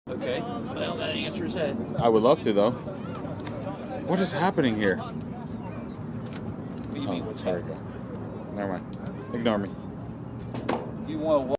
Okay. Well, that answers that. I would love to, though. What is happening here? What do you mean? What's There we happening? go. Never mind. Ignore me. You want to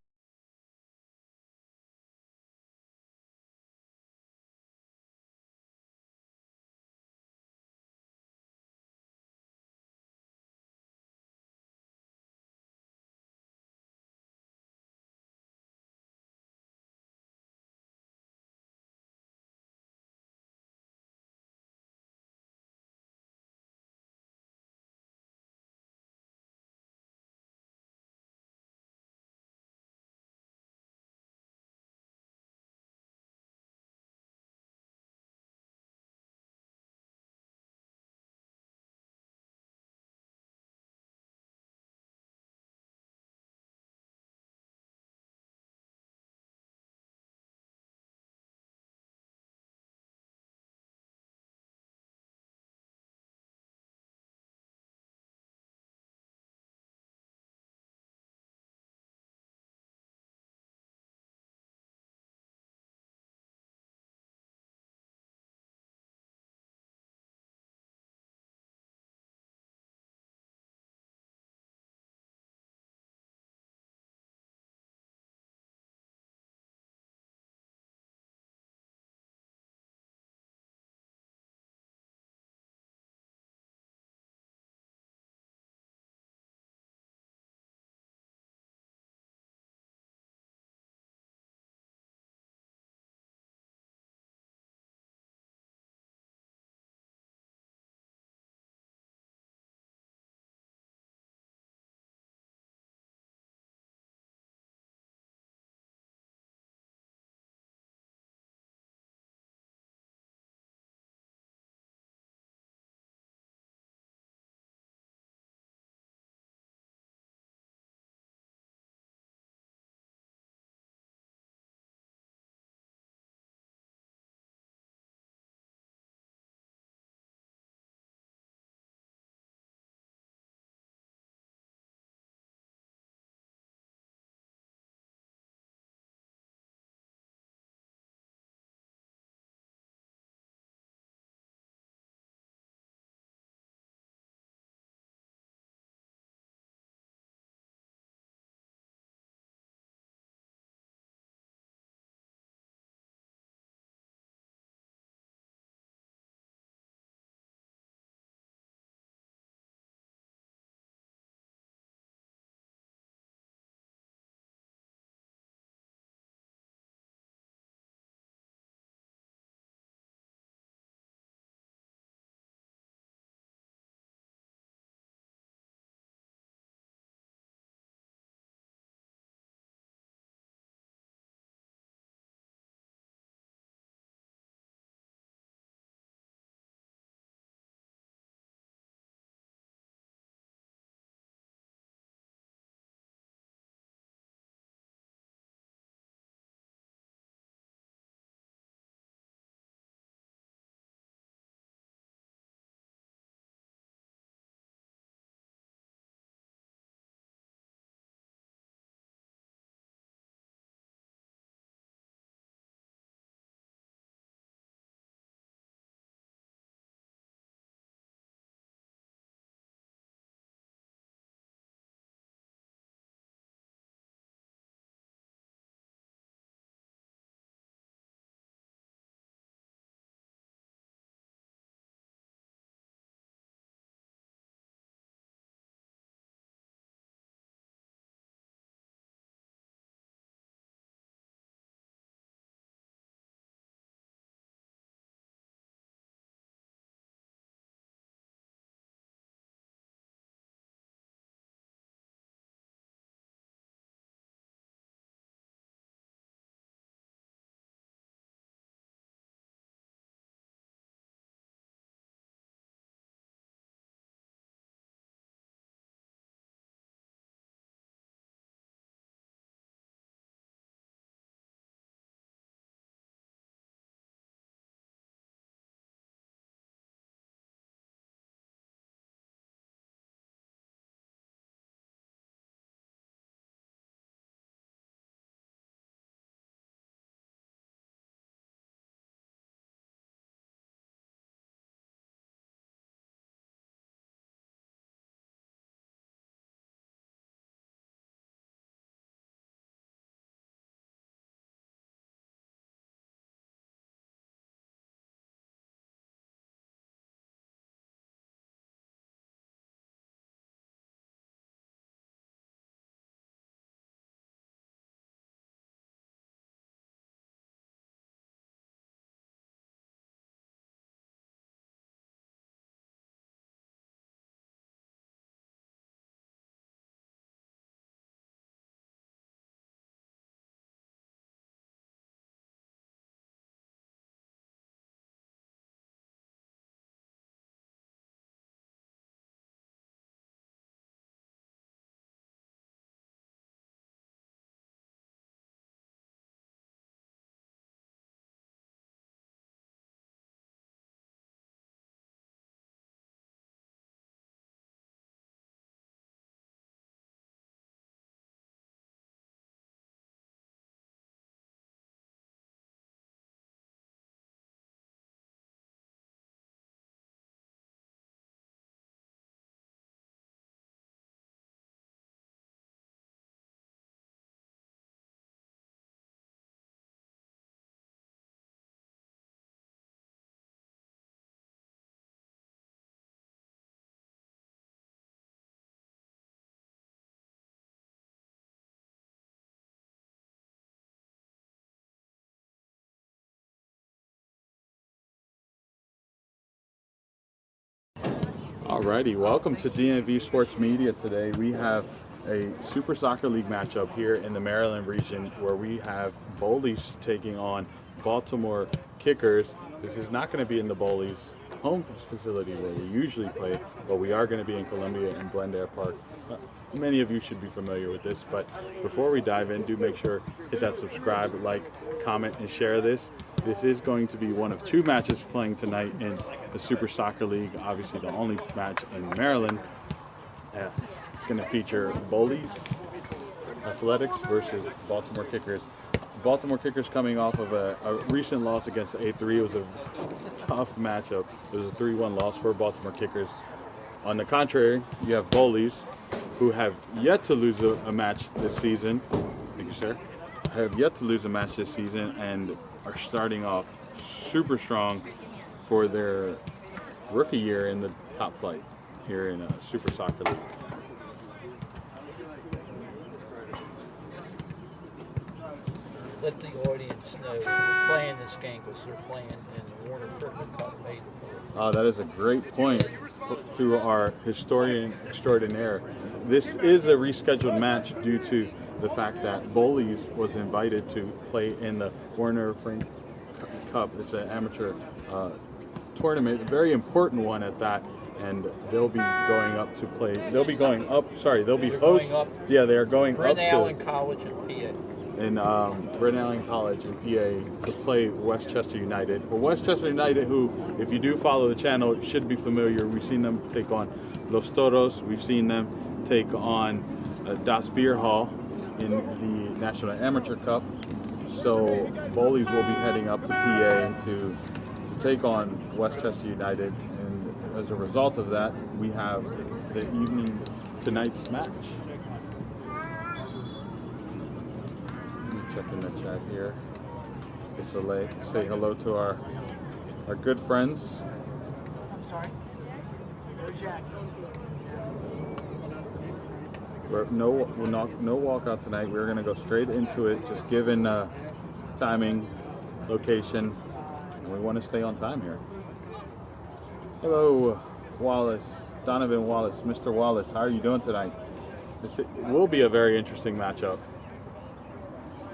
Alrighty, welcome to DMV Sports Media. Today we have a Super Soccer League matchup here in the Maryland region where we have Bowleys taking on Baltimore Kickers. This is not going to be in the Bowleys home facility where we usually play, but we are going to be in Columbia and Glendale Park. Many of you should be familiar with this, but before we dive in, do make sure hit that subscribe, like, comment, and share this. This is going to be one of two matches playing tonight in the Super Soccer League, obviously the only match in Maryland. It's going to feature Bowleys Athletics versus Baltimore Kickers. Baltimore Kickers coming off of a recent loss against A3. It was a tough matchup. It was a 3-1 loss for Baltimore Kickers. On the contrary, you have Bowleys, who have yet to lose a match this season. Thank you, sir. Have yet to lose a match this season and are starting off super strong for their rookie year in the top flight here in Super Soccer League. Let the audience know we're playing this game because they're playing in the Warner Football Cup made for. That is a great point through our historian extraordinaire. This is a rescheduled match due to the fact that Bowleys was invited to play in the Warner Frank Cup. It's an amateur tournament, a very important one at that, and they'll be going up to play. They'll be going up. Sorry, they'll be host. Yeah, they are going up to Brent Allen College in PA. In Brent Allen College in PA to play Westchester United. Well, Westchester United, who, if you do follow the channel, should be familiar. We've seen them take on Los Toros. We've seen them take on Das Beer Hall in the National Amateur Cup. So Bowleys will be heading up to PA to take on Westchester United. And as a result of that, we have the evening tonight's match. Checking the chat here. Say hello to our good friends. I'm sorry. Jack. No walkout tonight. We're gonna go straight into it, just given timing, location, and we want to stay on time here. Hello, Wallace, Donovan Wallace, Mr. Wallace. How are you doing tonight? This will be a very interesting matchup.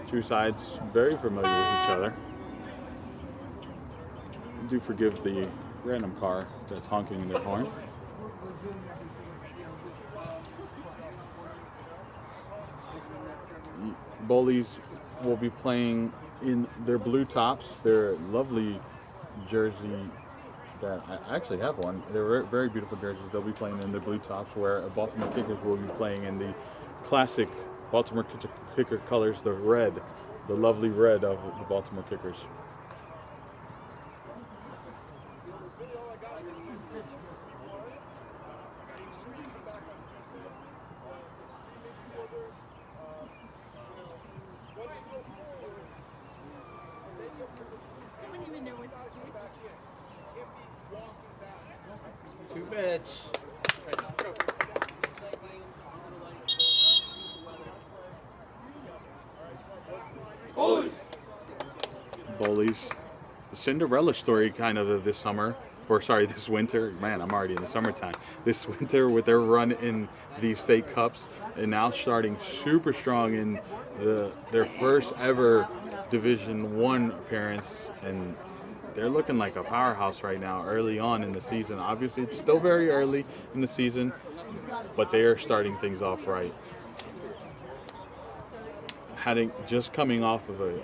Two sides very familiar with each other. Do forgive the random car that's honking their horn. Bowleys will be playing in their blue tops, their lovely jersey that I actually have one. They're very beautiful jerseys. They'll be playing in their blue tops, where Baltimore Kickers will be playing in the classic Baltimore Kicker colors, the red, the lovely red of the Baltimore Kickers. Two minutes. Bowleys, the Cinderella story kind of this summer, or sorry, this winter. Man, I'm already in the summertime. This winter with their run in the state cups, and now starting super strong in their first ever Division I appearance, and they're looking like a powerhouse right now early on in the season. Obviously, it's still very early in the season, but they are starting things off right. Just coming off of a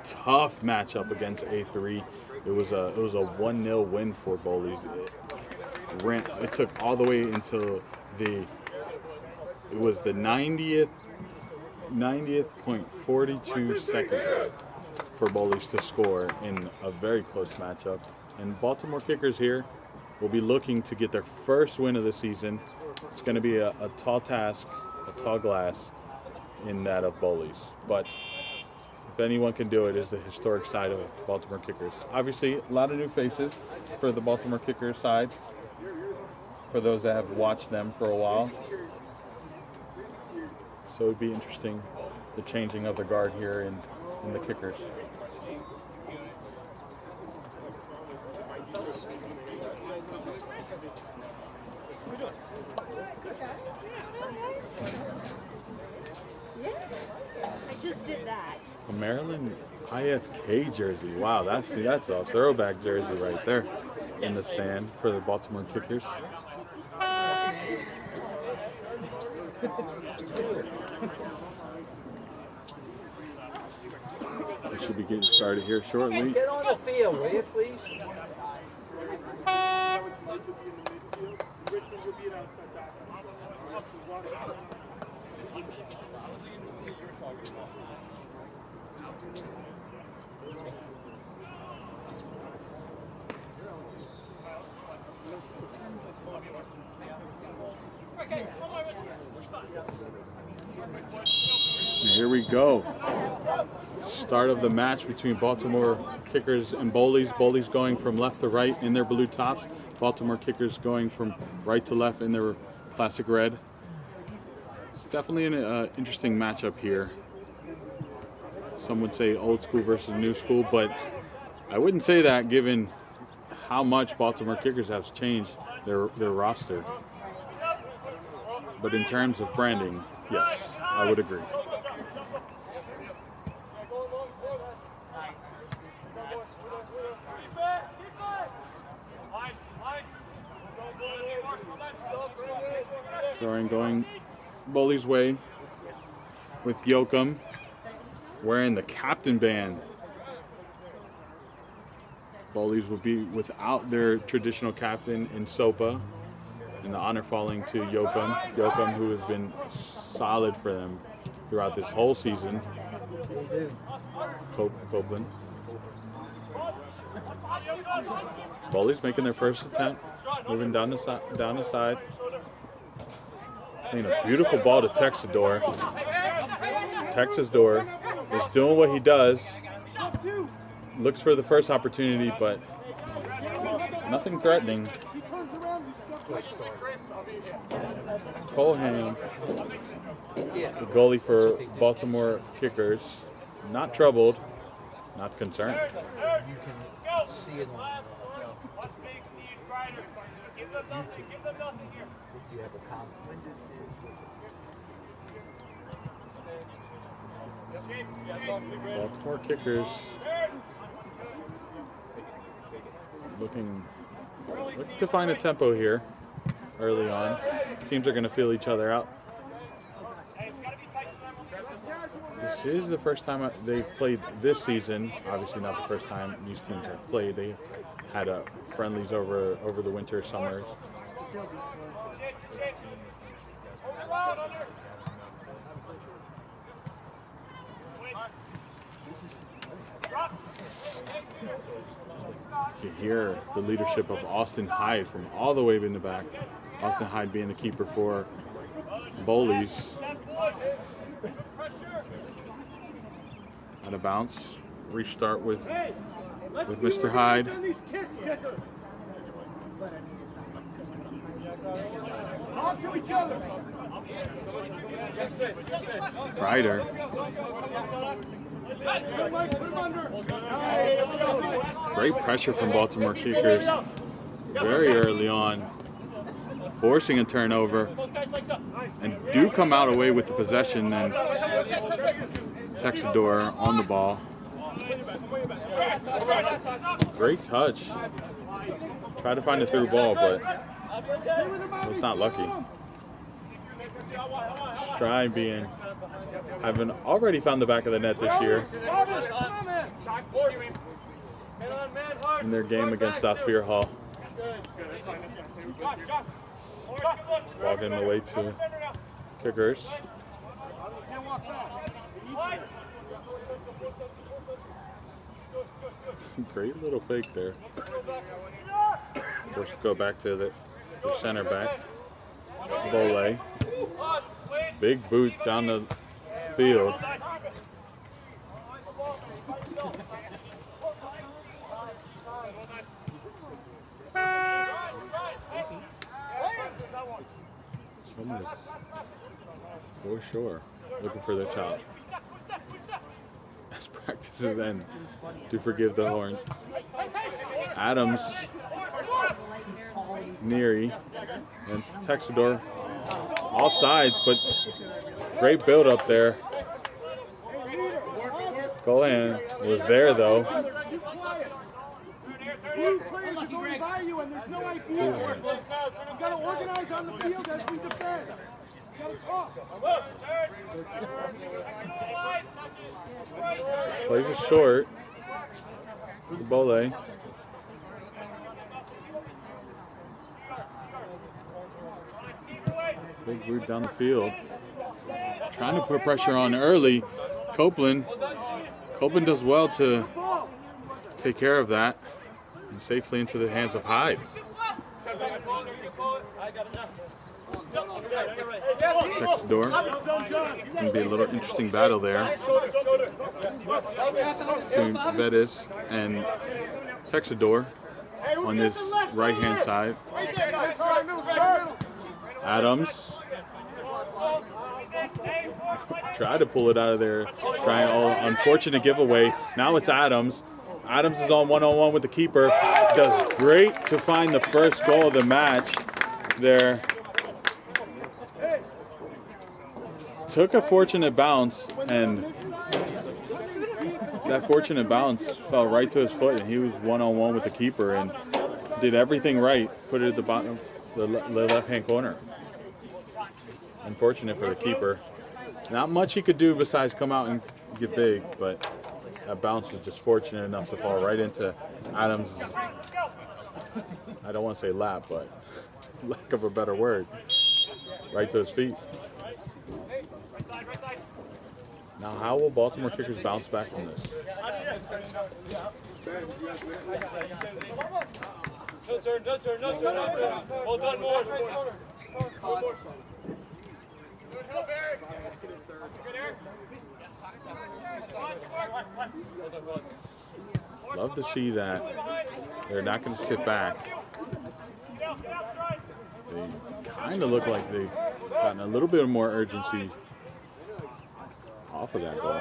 tough matchup against A3. It was a 1-0 win for Bowleys. It took all the way until the 90th.42 seconds for Bowleys to score in a very close matchup. And Baltimore Kickers here will be looking to get their first win of the season. It's going to be a tall task, a tall glass in that of Bowleys. But if anyone can do it, is the historic side of Baltimore Kickers. Obviously, a lot of new faces for the Baltimore Kickers side, for those that have watched them for a while. So it would be interesting, the changing of the guard here in the Kickers. I just did that. A Maryland IFK jersey. Wow, that's a throwback jersey right there in the stand for the Baltimore Kickers. We should be getting started here shortly. Get on the field, will you, please? Here we go. Start of the match between Baltimore Kickers and Bowleys. Bowleys going from left to right in their blue tops. Baltimore Kickers going from right to left in their classic red. It's definitely an interesting matchup here. Some would say old school versus new school, but I wouldn't say that given how much Baltimore Kickers have changed their roster. But in terms of branding, yes, I would agree. Throwing going Bowleys' way with Yoakum wearing the captain band. Bowleys will be without their traditional captain in Sopa, and the honor falling to Yoakum. Yoakum, who has been solid for them throughout this whole season. Copeland. Bowleys making their first attempt, moving down the side. Playing a beautiful ball to Texador. Texador is doing what he does. Looks for the first opportunity, but nothing threatening. Coleham, the goalie for Baltimore Kickers, not troubled, not concerned. You can see it on you have a comment. Baltimore Kickers looking to find a tempo here early on. Teams are going to feel each other out. This is the first time they've played this season. Obviously not the first time these teams have played. They had friendlies over the winter, summers. You hear the leadership of Austin Hyde from all the way in the back. Austin Hyde being the keeper for Bowleys. Out of bounce. Restart with Mr. Hyde. Talk to each other. Ryder. Great pressure from Baltimore Kickers very early on, forcing a turnover, and do come out away with the possession. And Texador on the ball. Great touch. Tried to find a through ball, but was not lucky. Stride having already found the back of the net this year in their game against Osbeer Hall. Walking the way to Kickers. Great little fake there. Forced to go back to the center back. Bowley. Big boot down the field. For sure, looking for their child. As practices end, do forgive the horn. Adams Neary and Texador off sides, but great build up there. Golan was there though. Blue players are going by you and there's no idea. You gotta organize on the field as we defend. You gotta talk. Plays it short. To Bowley. Big root down the field. Trying to put pressure on early. Copeland does well to take care of that and safely into the hands of Hyde. Texador. Going to be a little interesting battle there between Bettis and Texador on this right-hand side. Adams tried to pull it out of there. Unfortunate giveaway. Now it's Adams. Adams is on one-on-one with the keeper. Does great to find the first goal of the match there. Took a fortunate bounce, and that fortunate bounce fell right to his foot, and he was one-on-one with the keeper and did everything right. Put it at the bottom, the left-hand corner. Unfortunate for the keeper. Not much he could do besides come out and get big, but that bounce was just fortunate enough to fall right into Adams', I don't want to say lap, but lack of a better word, right to his feet. Now, how will Baltimore Kickers bounce back from this? No turn. Well done, Morris. Love to see that they're not going to sit back. They kind of look like they've gotten a little bit more urgency off of that goal.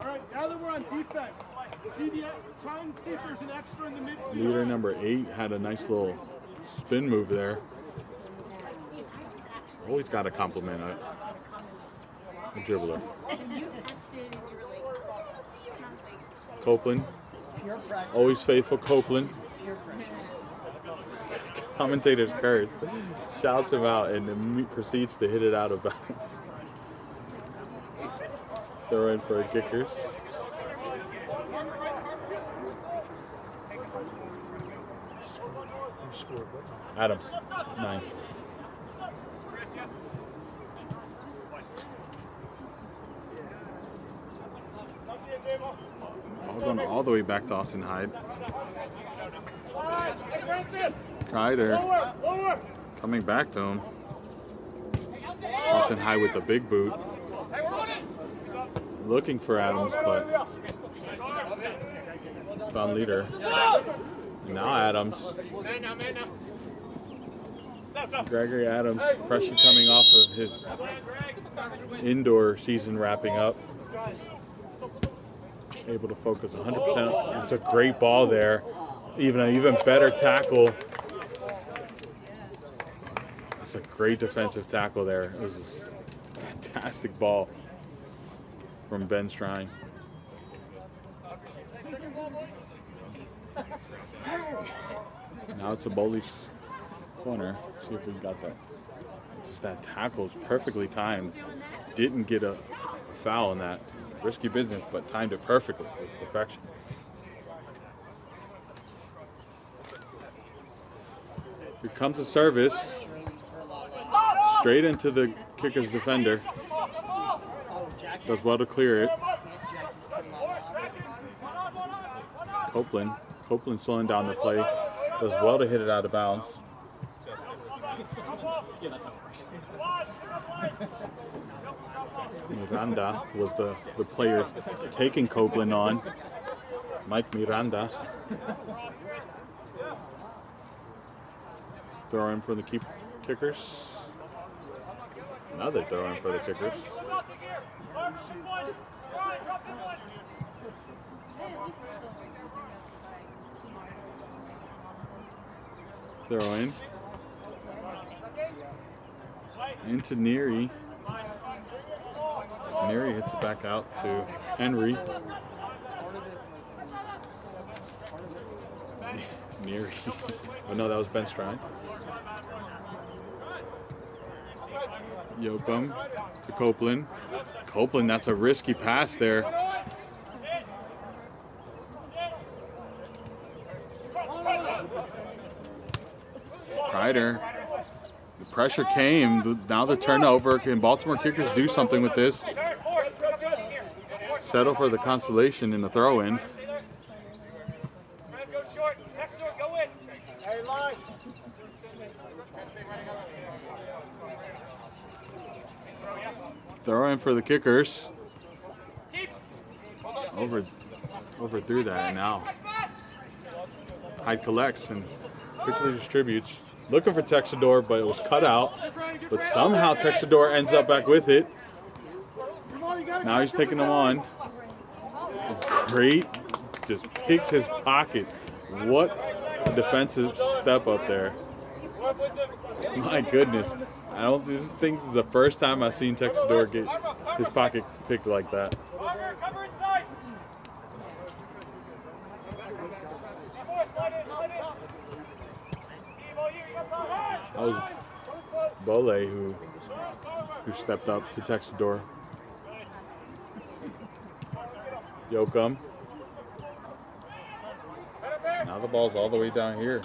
All right, now that we're on defense, try and see if there's an extra in the midfield. Leader number 8 had a nice little spin move there. Always got to compliment a dribbler. Copeland, always faithful Copeland. Commentator's curse, shouts him out and then proceeds to hit it out of bounds. Throw in for the Kickers. Adams, 9. Going all the way back to Austin Hyde. Ryder coming back to him. Austin Hyde with the big boot. Looking for Adams, but found leader. Now Adams. Gregory Adams, pressure coming off of his indoor season wrapping up. Able to focus 100%. It's a great ball there. An even better tackle. It's a great defensive tackle there. It was a fantastic ball from Ben Strine. Now it's a Bowleys corner. See if we got that. Just that tackle is perfectly timed. Didn't get a foul in that. Risky business, but timed it perfectly with perfection. Here comes a service. Straight into the Kickers defender. Does well to clear it. Copeland slowing down the play. Does well to hit it out of bounds. Miranda was the player taking Copeland on. Mike Miranda. Throw in for the Kickers. Another throw in for the Kickers. Throw in. Into Neary. Neary hits it back out to Henry. Neary. Oh no, that was Ben Stride. Yoakum to Copeland. Copeland, that's a risky pass there. Kreider. The pressure came. Now the turnover. Can Baltimore Kickers do something with this? Settle for the consolation in the throw-in. Throw in for the Kickers. Overthrew that, and now Hyde collects and quickly distributes. Looking for Texador, but it was cut out. But somehow Texador ends up back with it. Now he's taking them on. Great, just picked his pocket. What a defensive step up there. My goodness. I don't think this is the first time I've seen Texador get his pocket picked like that. That was Bowleys who stepped up to Texador. Yoakum. Now the ball's all the way down here.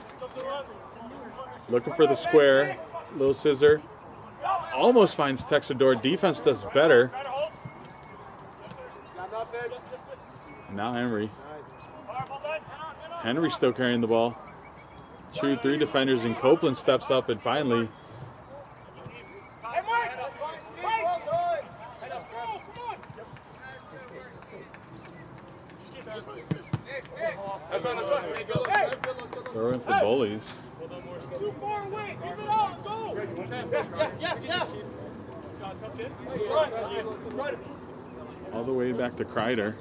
Looking for the square. Little scissor. Almost finds Texador. Defense does better. Now Henry. Henry's still carrying the ball. 2-3 defenders, and Copeland steps up and finally. Throw in for Bowleys. Too far away. Give it out. Go. All the way back to Kreider.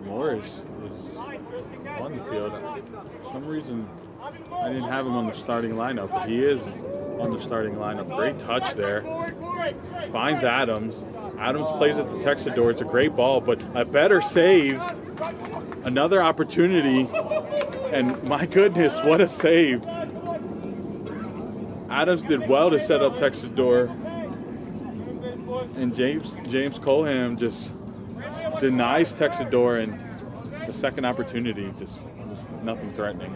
Morris is on the field. For some reason, I didn't have him on the starting lineup, but he is on the starting lineup. Great touch there. Finds Adams. Adams plays it to Texador. It's a great ball, but a better save. Another opportunity, and my goodness, what a save. Adams did well to set up Texador, and James Coleham just denies Texador, and the second opportunity just was nothing threatening.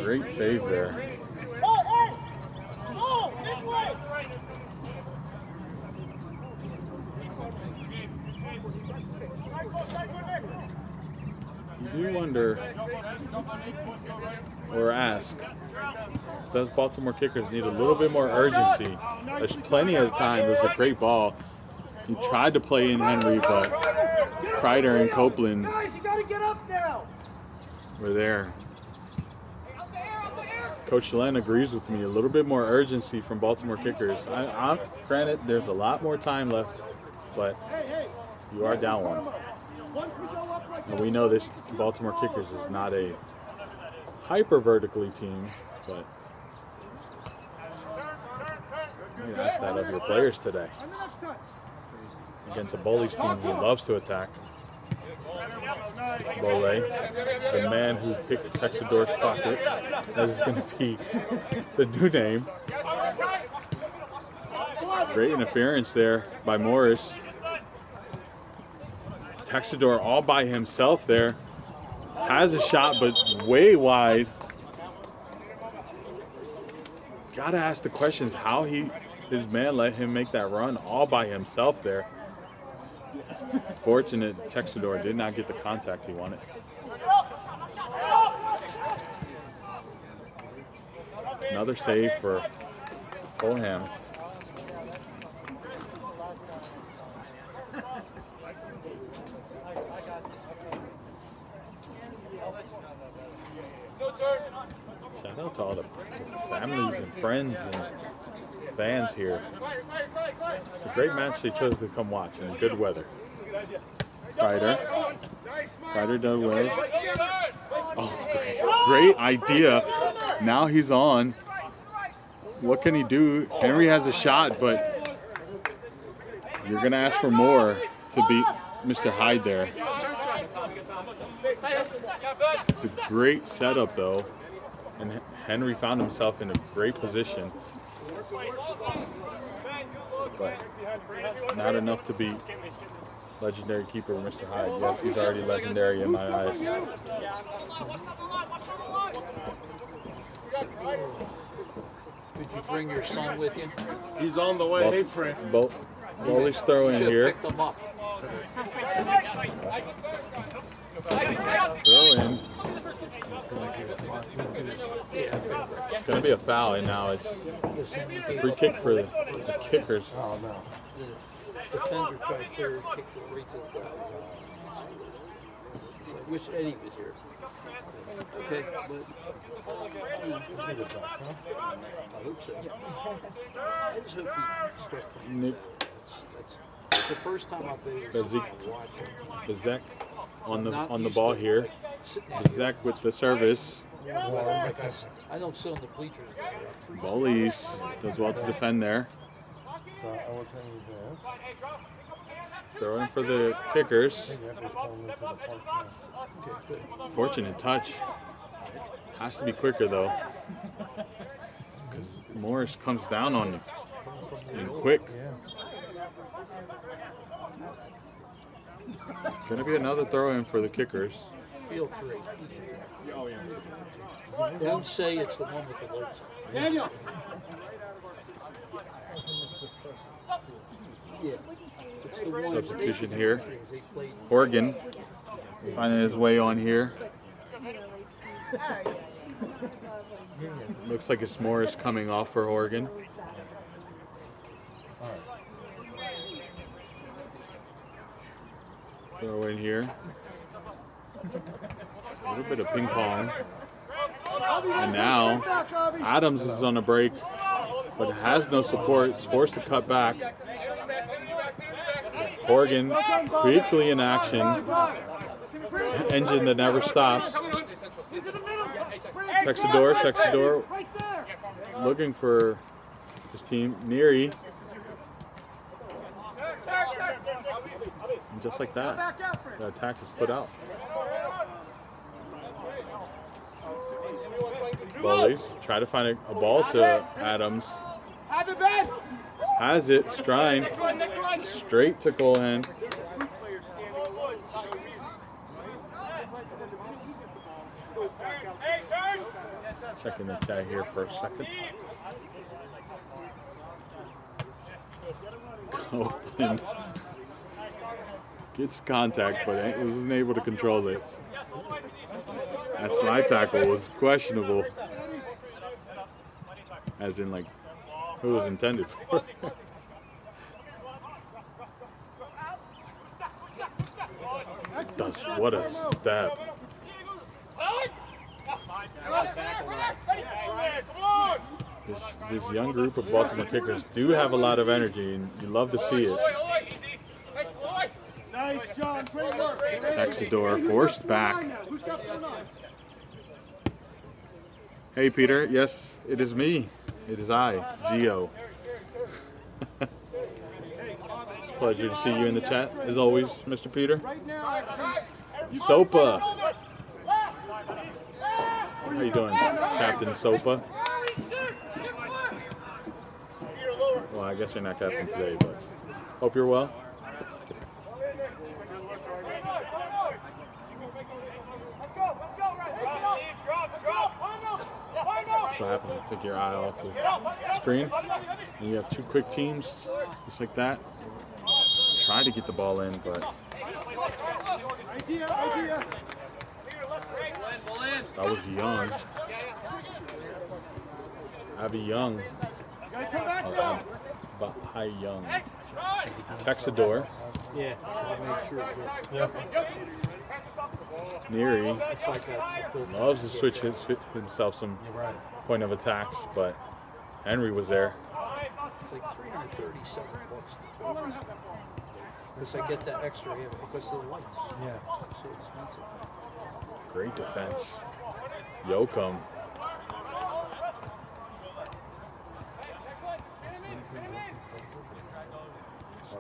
Great save there. You do wonder or ask, does Baltimore Kickers need a little bit more urgency? There's plenty of time. It was a great ball. He tried to play in Henry, but Kreider and Copeland were there. Coach Len agrees with me. A little bit more urgency from Baltimore Kickers. Granted, there's a lot more time left, but you are down one. And we know this Baltimore Kickers is not a hyper vertically team, but you ask that of your players today. Against a Bowleys team who loves to attack. Bowleys, the man who picked Texador's pocket. That is going to be the new name. Great interference there by Morris. Texador all by himself there. Has a shot, but way wide. Gotta ask the questions how his man let him make that run all by himself there. Fortunate Texador did not get the contact he wanted. Another save for Coleham. Shout out to all the families and friends and fans here. It's a great match they chose to come watch in good weather. Kreider does well. Oh, it's great. Great idea. Now he's on. What can he do? Henry has a shot, but you're going to ask for more to beat Mr. Hyde there. It's a great setup, though. And Henry found himself in a great position. But not enough to beat legendary keeper Mr. Hyde. Yes, he's already legendary in my eyes. Did you bring your son with you? He's on the way. Hey, Frank. Bowleys throw in here. Picked him up. Throw in. It's going to be a foul, and now it's a free kick for the kickers. Oh, no. The defender tried to kick it right to the ground. So I wish Eddie was here. Okay, but I hope so. I just hope he starts playing. Nick That's the first time I've been able to watch him. Bezek on the ball here. Bezek with the service. I don't sit on the bleachers. Bowleys does well to defend there. So I will tell you this. Throw in for the kickers. Maybe I could call them to the park now. Fortunate touch. Has to be quicker though, because Morris comes down on you and quick. It's going to be another throw in for the kickers. Feel free. Don't say it's the one with the lights on. Daniel! Yeah. It's the one. Substitution here. Horgan finding his way on here. Looks like it's Morris coming off for Horgan. Throw in here. A little bit of ping pong. And now Adams is on a break, but has no support. It's forced to cut back. Horgan quickly in action. Engine that never stops. Texador looking for his team. Neary. And just like that, the attack is put out. Bowleys try to find a ball to Adams. Has it, Strine, straight to Colehan. Checking the chat here for a second. Copeland gets contact, but wasn't able to control it. That slide tackle was questionable, as in like who it was intended for. What a step. This young group of Baltimore kickers do have a lot of energy, and you love to see it. Nice, John. Great work. Texador forced back. Hey, Peter. Yes, it is me. It is I, Gio. It's a pleasure to see you in the chat, as always, Mr. Peter. Sopa. How you doing, Captain Sopa? Well, I guess you're not captain today, but hope you're well. So happens to take your eye off the screen, and you have two quick teams, just like that. Try to get the ball in, but that was Young. Abby Young. Hi Young. Texador. Yeah, I'll make sure. Neary loves to switch himself some point of attacks, but Henry was there. like $337 because I get that extra in because of the lights. Yeah. So expensive. Great defense. Yoakum.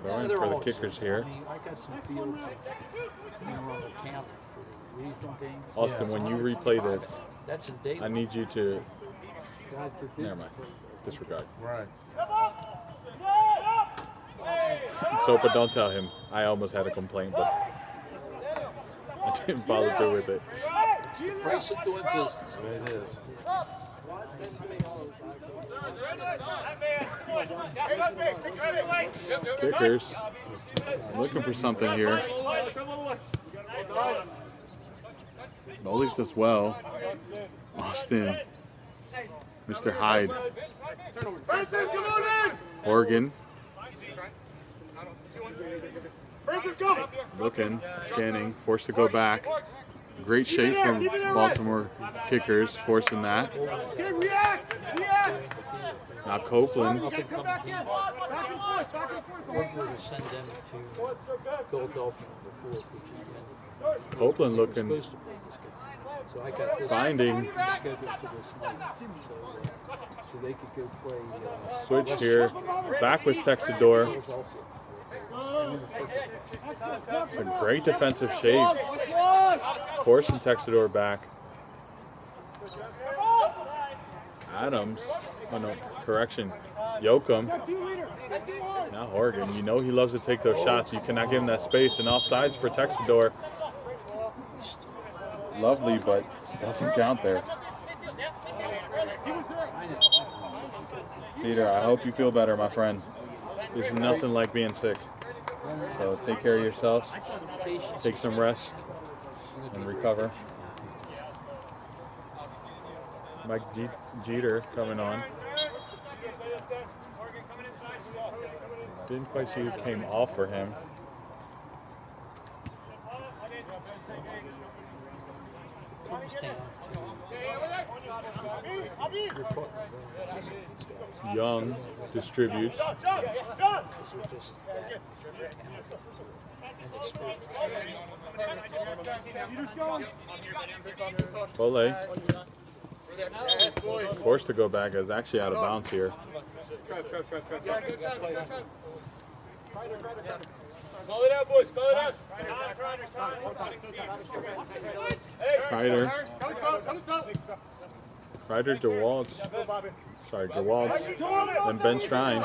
Throwing They're for the all kickers expensive. here. I mean, I got some fields on the camp for the regional games. Austin, when you replay this, That's a daily. I need you to, God forbid. never mind, disregard. Right. So, but don't tell him. I almost had a complaint, but I didn't follow through with it. Price of doing business. It is. Kickers, looking for something here. Bowleys does well. Austin, Mr. Hyde, Oregon, looking, scanning, forced to go back. Great shape from Baltimore kickers, forcing that. Now Copeland, We're going to send them to Philadelphia on the 4th, which is when Copeland they're looking, supposed to play this game. So I got this finding, scheduled to this night. So they could go play. switch here, back with Texador. Some great defensive shape, forcing Texador back. Adams, oh no, correction, Yoakum. Now Oregon, you know he loves to take those shots. You cannot give him that space, and offsides for Texador. Lovely, but doesn't count there. Peter, I hope you feel better, my friend. There's nothing like being sick. So take care of yourselves, take some rest, and recover. Mike Jeter coming on. Didn't quite see who came off for him. Comes down to Young distributes. Bowley. Forced to go back, is actually out of bounds here. Call it out, boys. Call it out. Ryder DeWalt. Sorry, DeWalt. Then Ben Strine.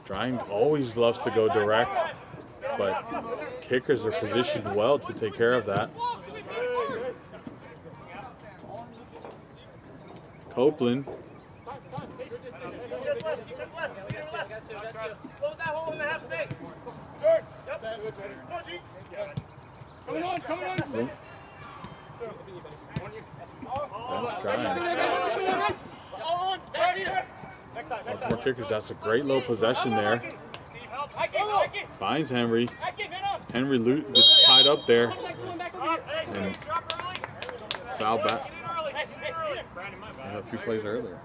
Strine always loves to go direct, but kickers are positioned well to take care of that. Copeland. Close that hole in the half space. Coming on. Baltimore kickers, that's a great low possession there. Finds Henry. Henry gets tied up there. And foul back. A few plays earlier.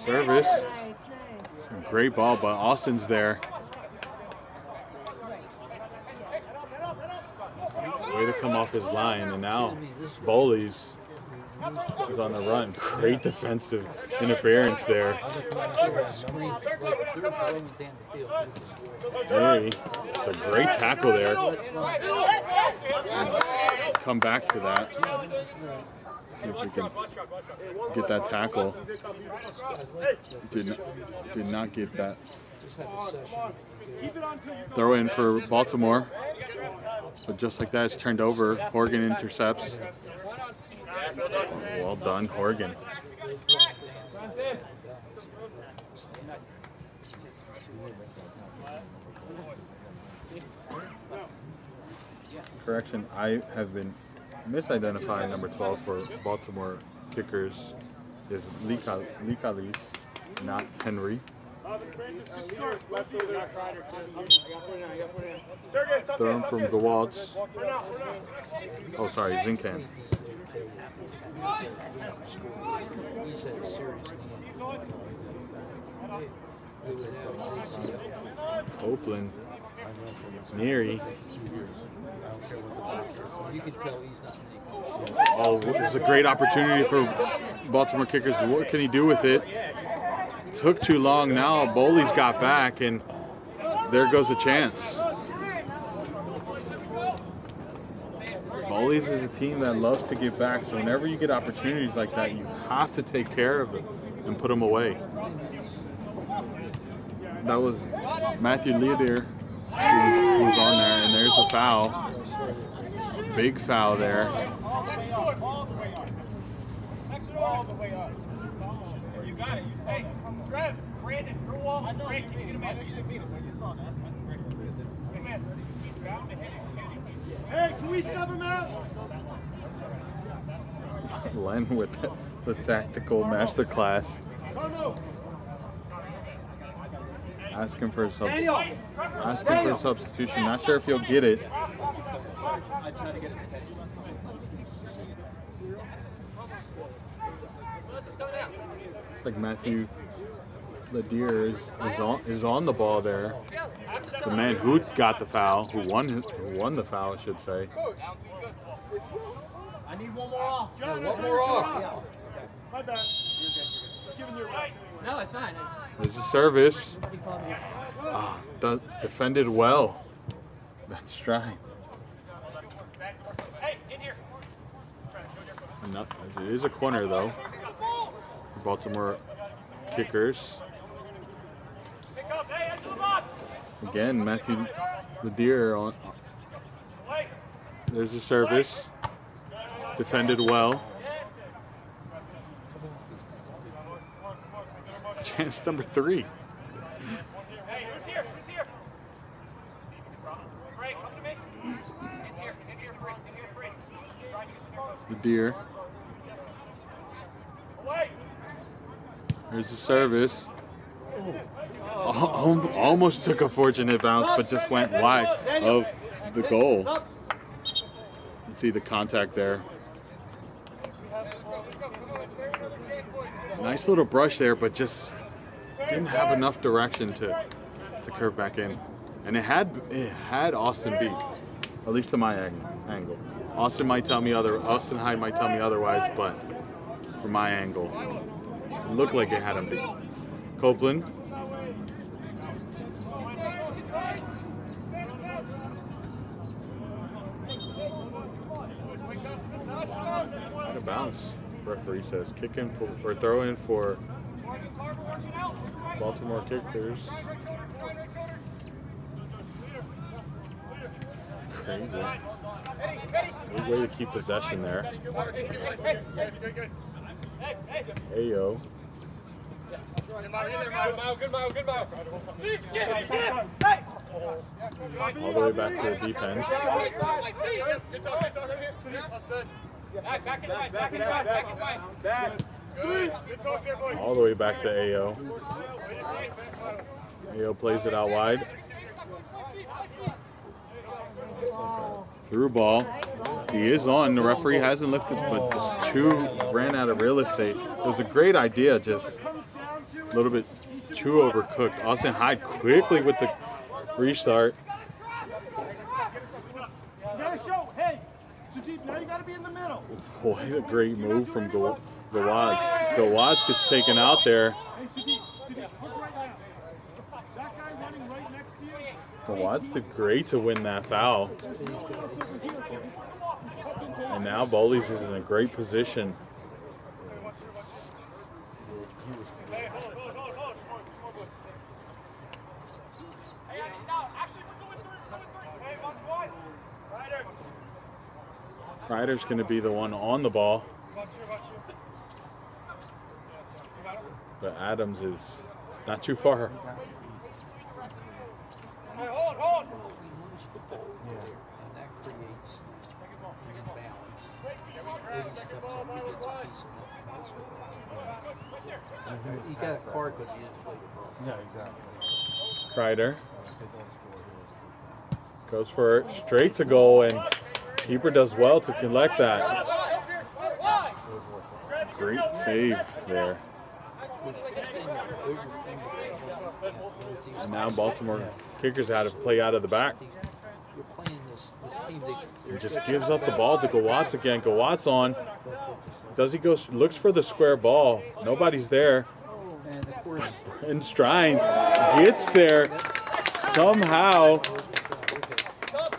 Service. Some great ball, but Austin's there. Way to come off his line, and now Bowleys is on the run. Great defensive interference there. Hey, it's a great tackle there. And come back to that. See if we can get that tackle. Did not get that. Throw in for Baltimore. But just like that, it's turned over. Oregon intercepts. Well done, Oregon. Correction, I have been misidentifying number 12 for Baltimore Kickers is Likalis, not Henry. Thrown from Gawalds. Oh, sorry, Zinkan. He's had a serious Copeland. Neary. You can tell he's not making. Oh, this is a great opportunity for Baltimore Kickers. What can he do with it? Took too long. Now Bowleys got back, and there goes a chance. Bowleys is a team that loves to give back, so whenever you get opportunities like that, you have to take care of it and put them away. That was Matthew Leader who was on there, and there's a foul. Big foul there. All the way up. You got it. Hey, Trev, Brandon, your wall. Brandon, can you get him in? You didn't mean it, but you saw that. That's great. Hey, man, keep bound to hit it. Hey, can we sub him out? Len with the tactical masterclass. Asking for a substitution. Not sure if he'll get it. Looks like Matthew Ledier is on the ball there. The man who got the foul, who won the foul, I should say. I need one more off. John, one more off. My bad. Just giving you a rest. No, it's fine. There's a service. Defended well. That's strike. Hey, in here. It is a corner though. Baltimore Kickers. Pick up. Hey, into the box. Again, Matthew Ledier on. There's a service. Defended well. Chance number 3. Hey, who's here? Who's here? Frank, come to me. In here, Frank. In here, Frank. Ledier. Away. There's a service. Almost took a fortunate bounce, but just went wide of the goal. You can see the contact there. Nice little brush there, but just didn't have enough direction to curve back in. And it had Austin beat, at least to my angle. Austin Hyde might tell me otherwise, but from my angle, it looked like it had him beat. Copeland. Out of bounds, referee says. Kick in for, or throw in for Baltimore Kickers. Crazy. Good way to keep possession there. Ayo. All the way back to the defense. All the way back to Ayo. Ayo plays it out wide. Through ball. He is on. The referee hasn't lifted, but just ran out of real estate. It was a great idea, just a little bit too overcooked. Austin Hyde quickly with the restart. You gotta show, hey, Sudeep, now you gotta be in the middle. What a great move from Gawadz. Gawadz gets taken out there. Hey, Sudeep, look right now. That guy running right next to you. Gawadz did great to win that foul. And now Bowleys is in a great position. Kreider's going to be the one on the ball. But Adams is not too far. Hey, hold. And that creates an imbalance. If he steps up, he gets a piece of He got a card because he didn't play the ball. Yeah, exactly. Kreider goes for it, straight to goal, and keeper does well to collect that. Great save there. And now Baltimore kickers had to play out of the back. You're playing this team. He just gives up the ball to Gawatz again. Gawatz on. Does he go? Looks for the square ball. Nobody's there. And of course, And Strine gets there somehow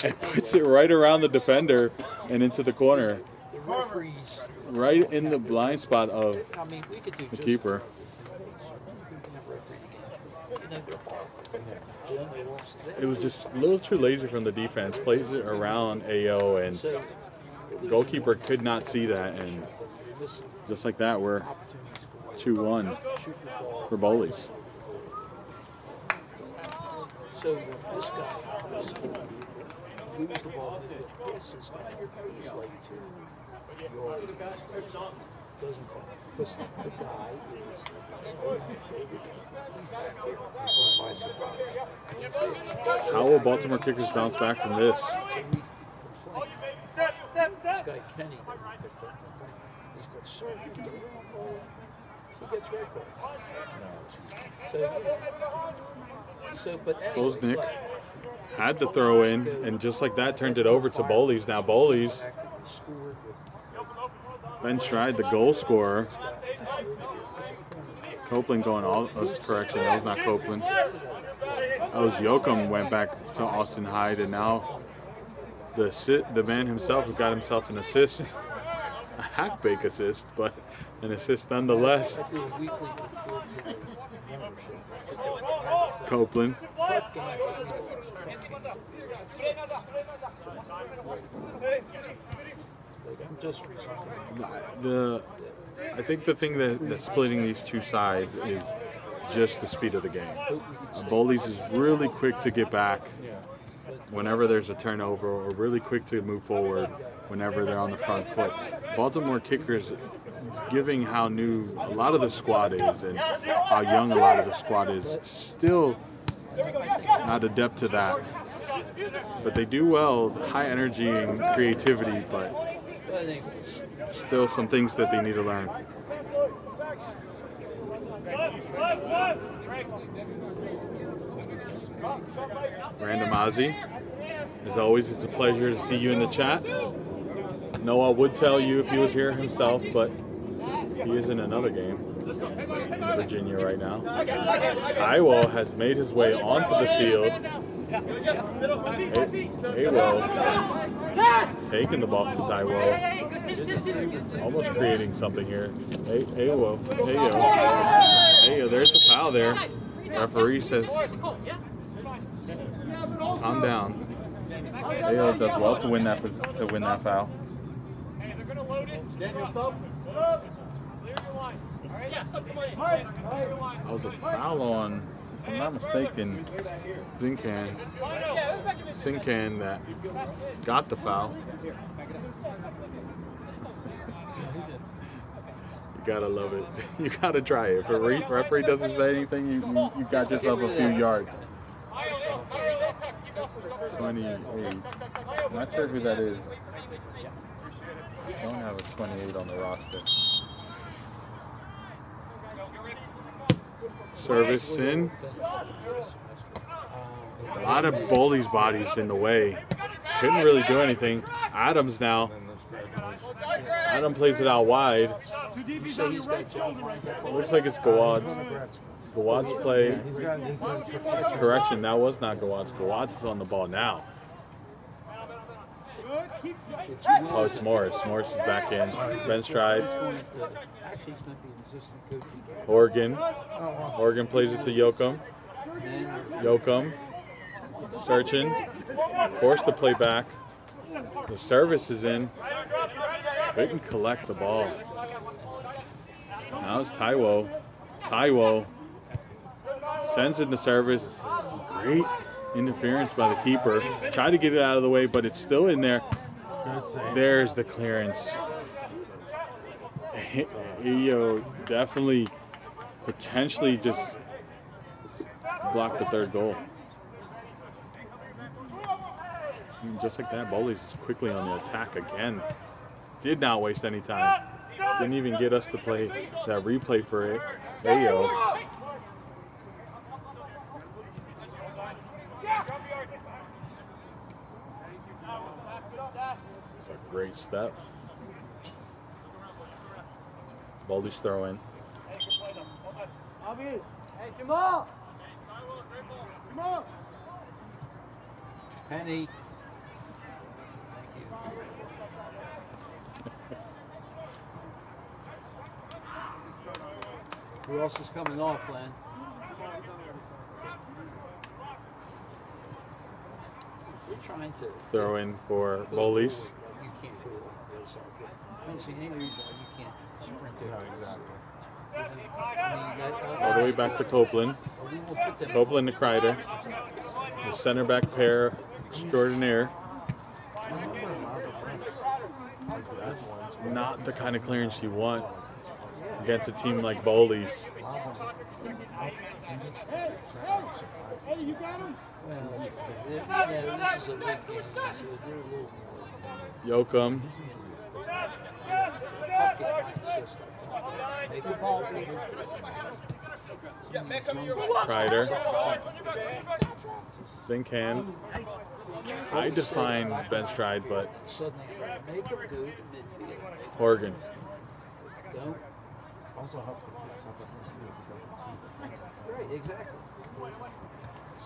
and puts it right around the defender and into the corner. the referees. Right in the blind spot of I mean, we could do the just keeper. It was just a little too lazy from the defense. Plays it around AO, and goalkeeper could not see that. And just like that, we're 2-1 for Bowleys. So this guy moves the ball to the this is like 2 yards. Doesn't go. Because the guy is How will Baltimore kickers bounce back from this? this guy Kenny that we picked up. He's got so many. He gets red card. So, but anyway, Bosnick had the throw in, and just like that, turned it over to Bowleys. Now Bowleys, Ben Stride, the goal scorer. Copeland going all, correction, that was not Copeland. That was Yoakum, went back to Austin Hyde, and now the man himself who got himself an assist, a half-bake assist, but an assist nonetheless. Copeland. I think the thing that's splitting these two sides is just the speed of the game. Bowleys is really quick to get back whenever there's a turnover, or really quick to move forward whenever they're on the front foot. Baltimore kickers, giving how new a lot of the squad is and how young a lot of the squad is, still not adept to that. But they do well, high energy and creativity, but still some things that they need to learn. Random Ozzy, as always, it's a pleasure to see you in the chat. Noah would tell you if he was here himself, but he is in another game in Virginia right now. Taiwo has made his way onto the field. Awo taking the ball from Taiwo. Almost creating something here. Ayo, there's a foul there. Referee says, calm down. Ayo does well to win that foul. Hey, they're gonna load it. Daniel, stop. Clear your line. All right, yeah, stop. Come on. That was a foul on, if I'm not mistaken, Sincan that got the foul. You gotta love it. You gotta try it. If a referee doesn't say anything, you got yourself a few yards. 28. Not sure who that is. Don't have a 28 on the roster. Service in. A lot of Bowleys bodies in the way. Couldn't really do anything. Adams now. Adam plays it out wide. Looks like it's Gawatz. Gawatz play. Correction, that was not Gawatz. Gawatz is on the ball now. Oh, it's Morris. Morris is back in. Ben Stride. Oregon. Oregon plays it to Yoakum. Yoakum. Searching. Forced to play back. The service is in. Couldn't collect the ball. Now it's Taiwo. Taiwo sends in the service. Great interference by the keeper. Tried to get it out of the way, but it's still in there. There's the clearance. Ayo definitely potentially just blocked the third goal. And just like that, Bowleys is quickly on the attack again. Did not waste any time. Didn't even get us to play that replay for it. Ayo. It's a great step. Bowleys throw in. Hey, Jamal! Jamal! Penny. Who else is coming off, Len? We're trying to Throw in for Bowleys. You can't do it on the other side. I don't see any reason why you can't sprint it. Exactly. I mean, All the way back to Copeland. we will put them Copeland to Kreider. The center back pair extraordinaire. That's not the kind of clearance you want against a team like Bowleys. Hey, you got him? well, this is a big game, so they're a little more Yoakum. Make the ball big. Kreider. Zincan. Tried to find Ben Stride, but Suddenly, make them go to midfield. Horgan. Don't. Also helps the kids have Right, exactly.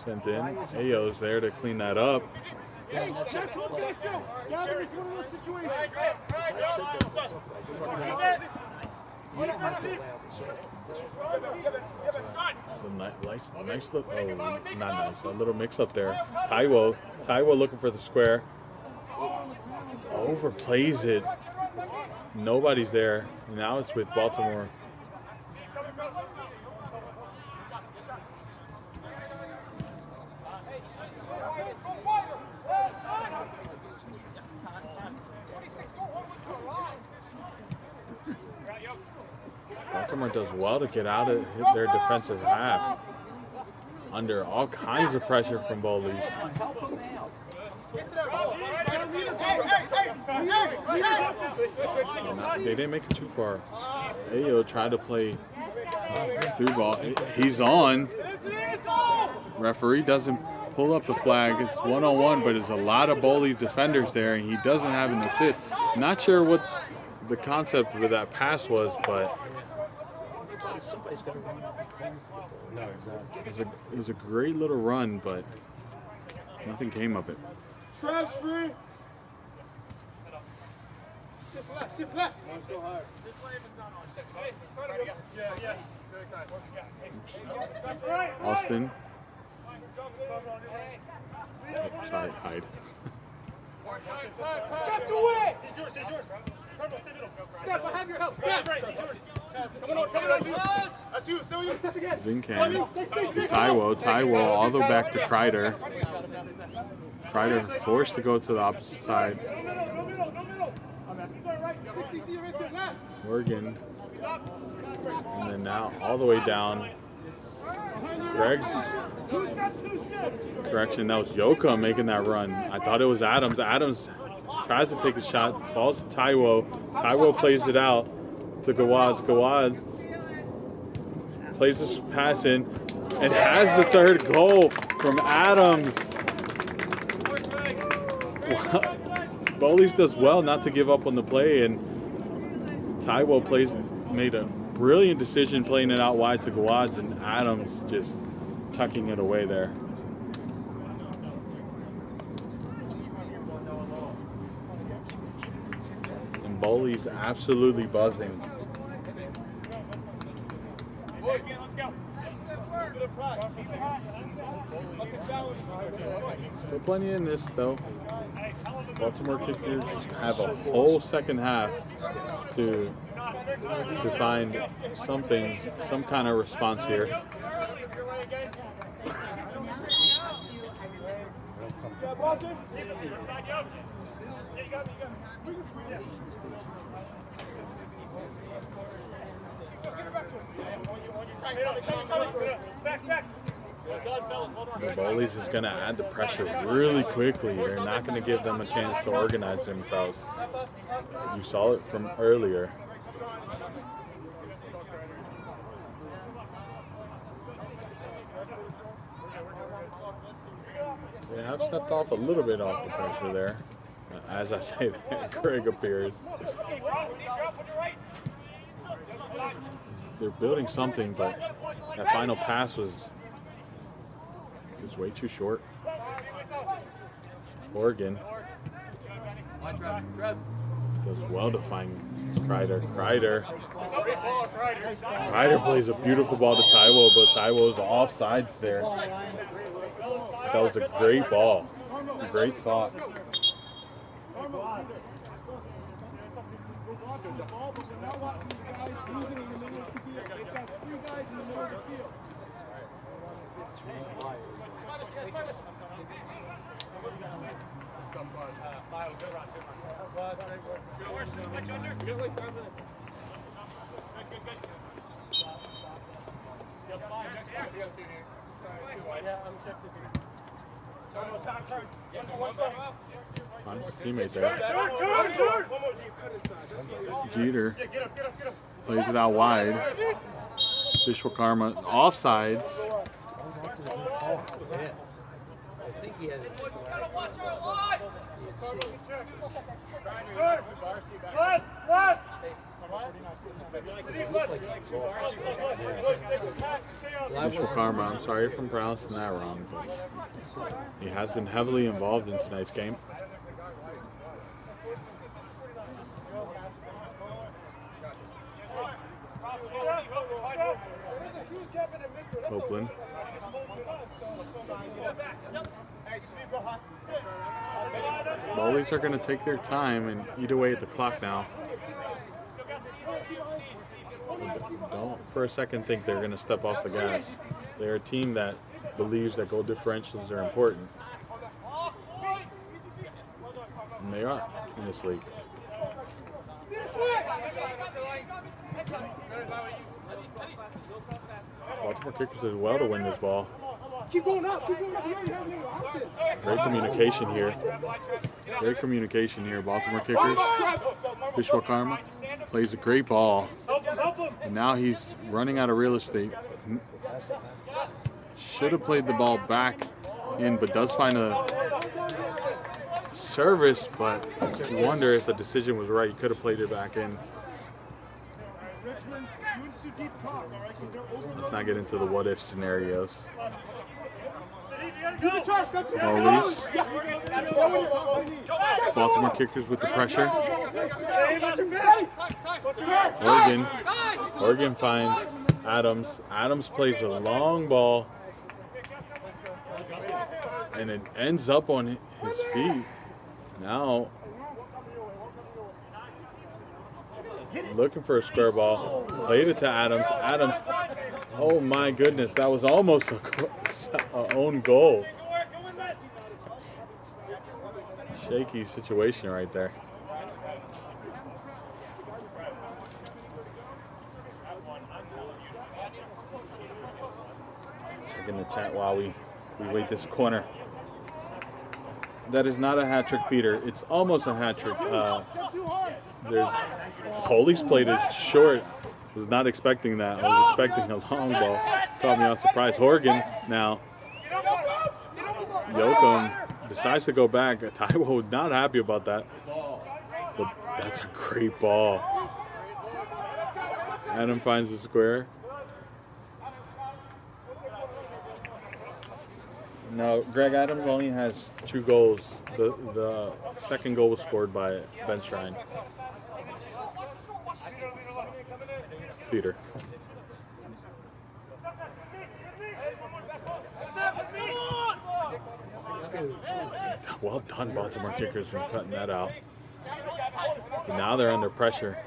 Sent in. Ayo's there to clean that up. Hey, that's what this Joe. Gavin, it's one of those situations. You don't have to allow So nice look. Oh, not nice. A little mix up there. Taiwo looking for the square. Overplays it. Nobody's there. Now it's with Baltimore. Baltimore does well to get out of their defensive half under all kinds of pressure from Bowleys. Help them out. They didn't make it too far. Ayo tried to play through ball. He's on. Referee doesn't pull up the flag. It's one-on-one, but there's a lot of Bowleys defenders there, and he doesn't have an assist. Not sure what the concept of that pass was, but Somebody's got to run up and clean the ball. it was a great little run, but nothing came of it. Trash free. Shift left. Let's go higher. This wave is not on. Hey, yeah. Austin. Sorry, hide. Step away! He's yours, he's yours. Step, I have your help. Step! He's yours. Come on, that's you. Still you. Step again. Zincan. Taiwo all the way back to Kreider. Kreider forced to go to the opposite side. No middle. Morgan. And then now all the way down. Greg's correction, that was Yoka making that run. I thought it was Adams. Adams tries to take a shot, falls to Taiwo. Taiwo plays it out to Gawadz. Gawadz plays this pass in and has the third goal from Adams. Bowleys does well not to give up on the play, and Taiwo made a brilliant decision playing it out wide to Gawadz, and Adams just tucking it away there. And Bowleys absolutely buzzing. Still plenty in this though. Baltimore Kickers have a whole second half to find something, some kind of response here. The Bowleys is going to add the pressure really quickly. They're not going to give them a chance to organize themselves. You saw it from earlier. They have stepped off a little bit off the pressure there. As I say that, Greg appears. They're building something, but that final pass was way too short. Oregon does well to find Kreider. Kreider plays a beautiful ball to Taiwo, but Taiwo's offsides there. That was a great ball. Great thought. On his teammate there. Jeter plays it out wide. Vishwakarma offsides. I think he had it. Vishwakarma, I'm sorry if I'm pronouncing that wrong, but he has been heavily involved in tonight's game. Copeland. Bowleys are going to take their time and eat away at the clock now. Don't for a second think they're going to step off the gas. They're a team that believes that goal differentials are important. And they are in this league. Baltimore Kickers did well to win this ball. Keep going up, keep going up. You already have no options. Great communication here. Great communication here. Baltimore Kickers. Vishwakarma plays a great ball. And now he's running out of real estate. Should have played the ball back in, but does find a service, but you wonder if the decision was right. He could have played it back in. Let's not get into the what-if scenarios. Bowleys. Baltimore Kickers with the pressure. Oregon finds Adams. Adams plays a long ball, and it ends up on his feet. Now, looking for a square ball. Played it to Adams. Adams, oh my goodness, that was almost a own goal. Shaky situation right there. Checking the chat while we wait this corner. That is not a hat trick, Peter. It's almost a hat trick. Bowleys played it short. Was not expecting that. I was expecting a long ball. Caught me off surprise. Horgan now. Yoakum decides to go back. Taiwo not happy about that. But that's a great ball. Adam finds the square. Now, Greg Adams only has 2 goals. The second goal was scored by Ben Shrine. Peter. Well done, Baltimore Kickers, from cutting that out. And now they're under pressure.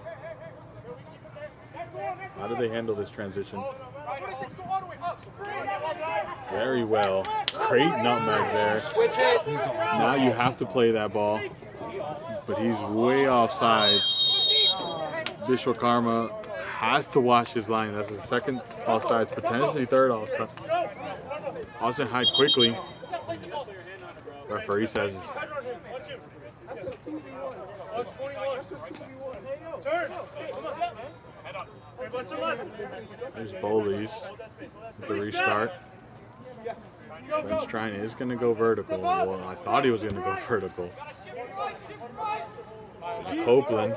How do they handle this transition? Very well. Great nutmeg there. Now you have to play that ball. But he's way offside. Vishwakarma has to watch his line. That's his second offsides, potentially third offside. Austin hide quickly. Referee says there's Bowleys with the restart. Ben's trying is going to go vertical. Well, I thought he was going to go vertical. Copeland.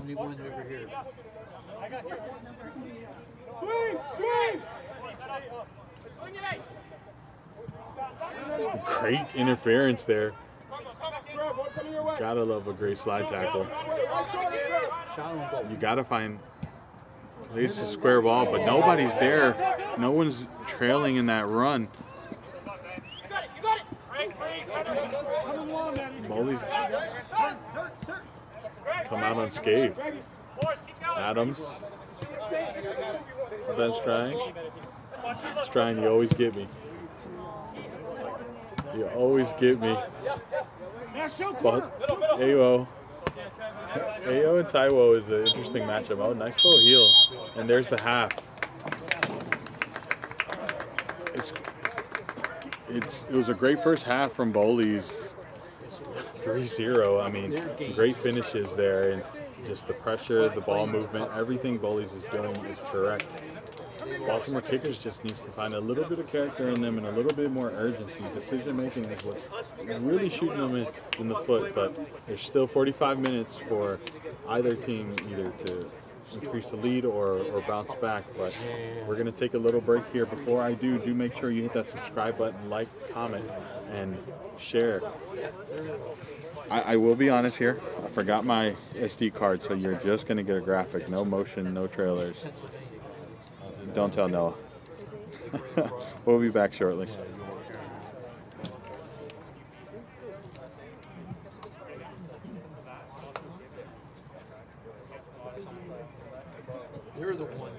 Anyone over here? Swing! Swing! Great interference there. Gotta love a great slide tackle. You gotta find places to square ball, but nobody's there. No one's trailing in that run. Bowleys come out unscathed. Adams. Ben's trying. He's trying. You always get me. You always get me. But Ayo and Taiwo is an interesting matchup. Oh, nice little heel. And there's the half. It was a great first half from Bowleys. 3-0. I mean, great finishes there, and just the pressure, the ball movement, everything Bowleys is doing is correct. Baltimore Kickers just needs to find a little bit of character in them and a little bit more urgency. Decision making is what's really shooting them in the foot, but there's still 45 minutes for either team either to increase the lead or bounce back. But we're going to take a little break here. Before I do make sure you hit that subscribe button, like, comment, and share. I will be honest here. I forgot my SD card, so you're just going to get a graphic. No motion, no trailers. Don't tell Noah. We'll be back shortly. You're the one.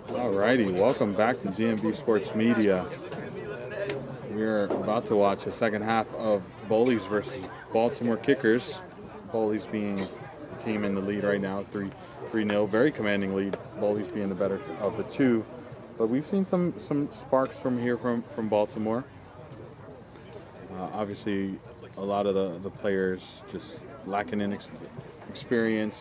Alrighty, welcome back to DMV Sports Media. We're about to watch the second half of Bowleys versus Baltimore Kickers. Bowleys being the team in the lead right now, 3-0, very commanding lead. Bowleys being the better of the two. But we've seen some sparks from here from Baltimore. Obviously, a lot of the players just lacking in experience,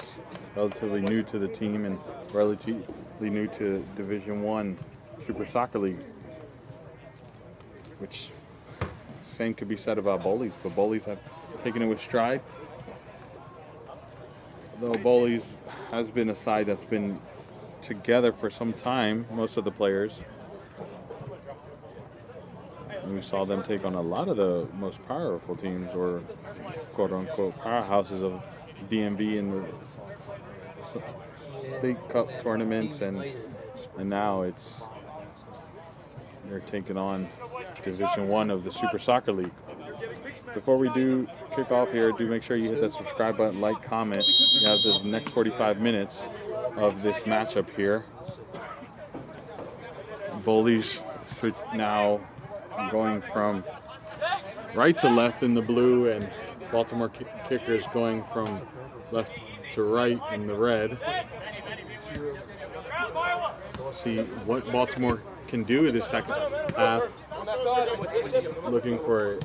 relatively new to the team and relatively new to Division I Super Soccer League, which same could be said about Bowleys, but Bowleys have taken it with stride. Though Bowleys has been a side that's been together for some time, most of the players. And we saw them take on a lot of the most powerful teams, or quote-unquote powerhouses of DMV in the State Cup tournaments, and now they're taking on Division I of the Super Soccer League. Before we do kick off here, do make sure you hit that subscribe button, like, comment. You have the next 45 minutes of this matchup here. Bowleys now going from right to left in the blue, and Baltimore Kickers going from left to right in the red. See what Baltimore can do in the second half. Looking for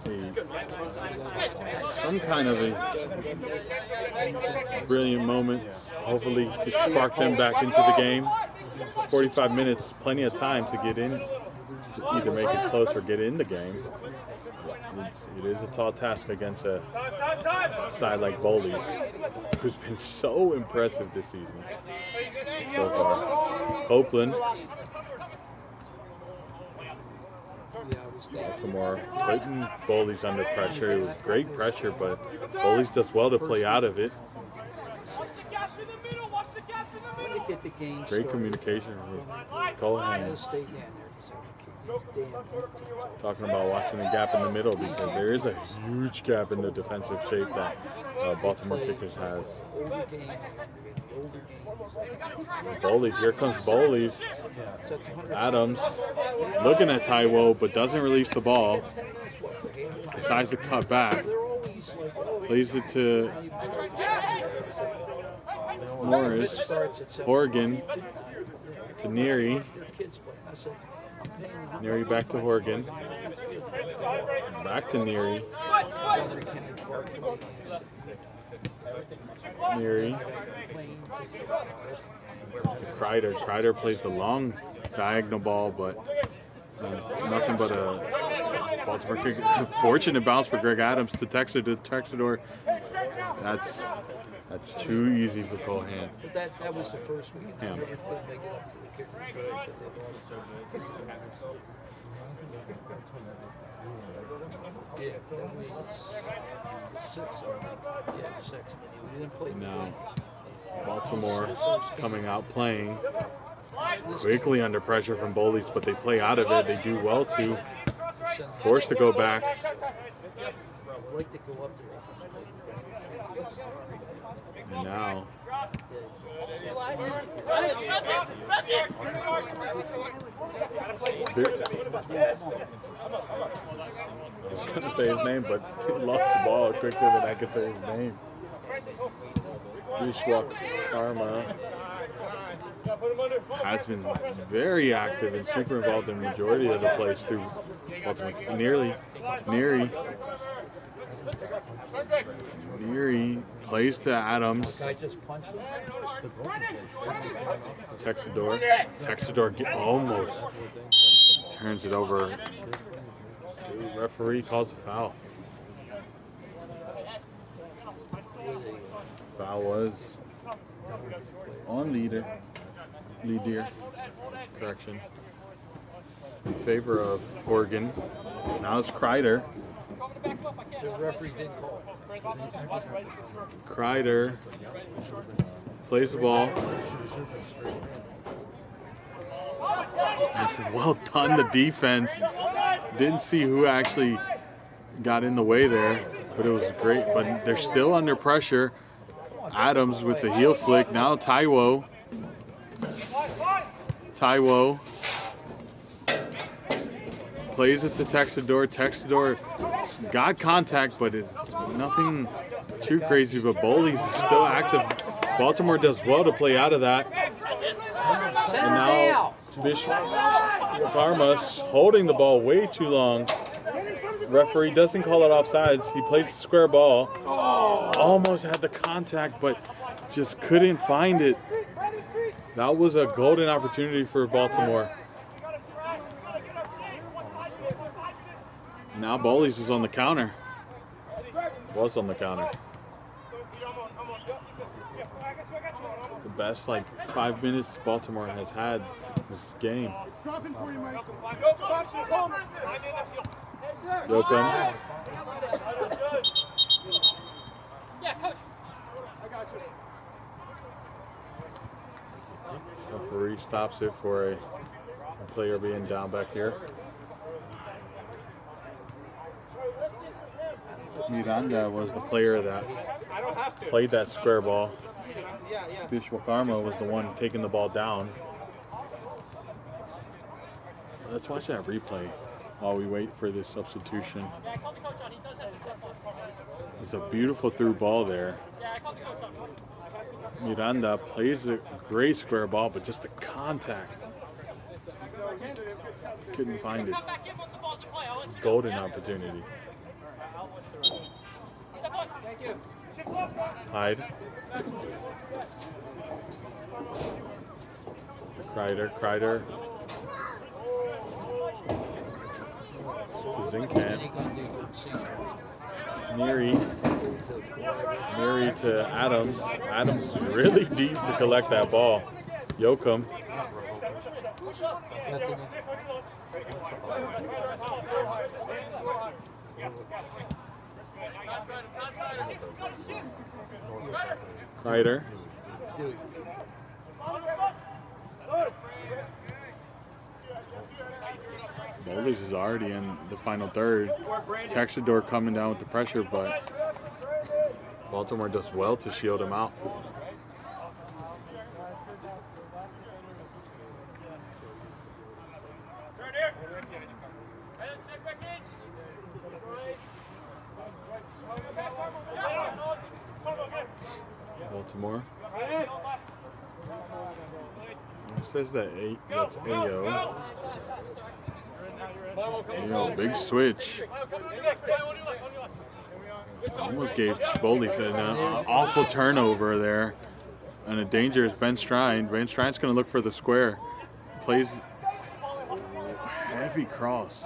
some kind of a brilliant moment, hopefully to spark them back into the game. 45 minutes, plenty of time to get in, to either make it close or get in the game. It is a tall task against a side like Bowleys, who's been so impressive this season so far. Copeland, Baltimore putting Bowleys under pressure. It was great pressure, but Bowleys does well to play out of it. Great communication with Cohen. Talking about watching the gap in the middle, because there is a huge gap in the defensive shape that Baltimore Kickers has. Bowleys, here comes Bowleys. Adams looking at Taiwo, but doesn't release the ball. Decides to cut back. Plays it to Morris. Horgan to Neary. Neary back to Horgan. Back to Neary. Neary to Kreider. Kreider plays the long diagonal ball, but nothing but a Baltimore kick. Fortunate bounce for Greg Adams to Texador. That's too easy for Cohan. But that was the first week. Ham. Yeah, six. Now, Baltimore coming out playing quickly under pressure from Bowleys, but they play out of it. They do well to forced to go back. And now, I was going to say his name, but he lost the ball quicker than I could say his name. Vishwak Karma has been very active and super involved in the majority of the plays through Baltimore. Neary plays to Adams. Texador almost turns it over. The referee calls a foul. Foul was on leader. Correction. In favor of Horgan. Now it's Kreider. Kreider plays the ball. Well done, the defense. Didn't see who actually got in the way there, but it was great. But they're still under pressure. Adams with the heel flick. Now Taiwo Taiwo plays it to Texador. Texador got contact, but it's nothing too crazy. But Bowleys is still active. Baltimore does well to play out of that. And now Bishop Karma's holding the ball way too long. Referee doesn't call it offsides. He plays the square ball. Almost had the contact, but just couldn't find it. That was a golden opportunity for Baltimore. Now Bowleys is on the counter. Was on the counter. The best 5 minutes Baltimore has had this game. Yoakum. Yeah, coach. I got you. Referee stops it for a player being down back here. Miranda was the player that played that square ball. Bishop Karma was the one taking the ball down. Let's watch that replay while we wait for this substitution. It's a beautiful through ball there. Miranda plays a great square ball, but just the contact. Couldn't find it. Golden opportunity. Hyde. Kreider. Zinkan. Neary to Adams. Adams is really deep to collect that ball. Yoakum. Kreider. Bowleys is already in the final third. Texador coming down with the pressure, but Baltimore does well to shield him out. Baltimore. It says that that's AO. Big switch. Almost gave Bowleys an awful turnover there. And a dangerous Ben Strine. Ben Strine's going to look for the square. Plays heavy cross.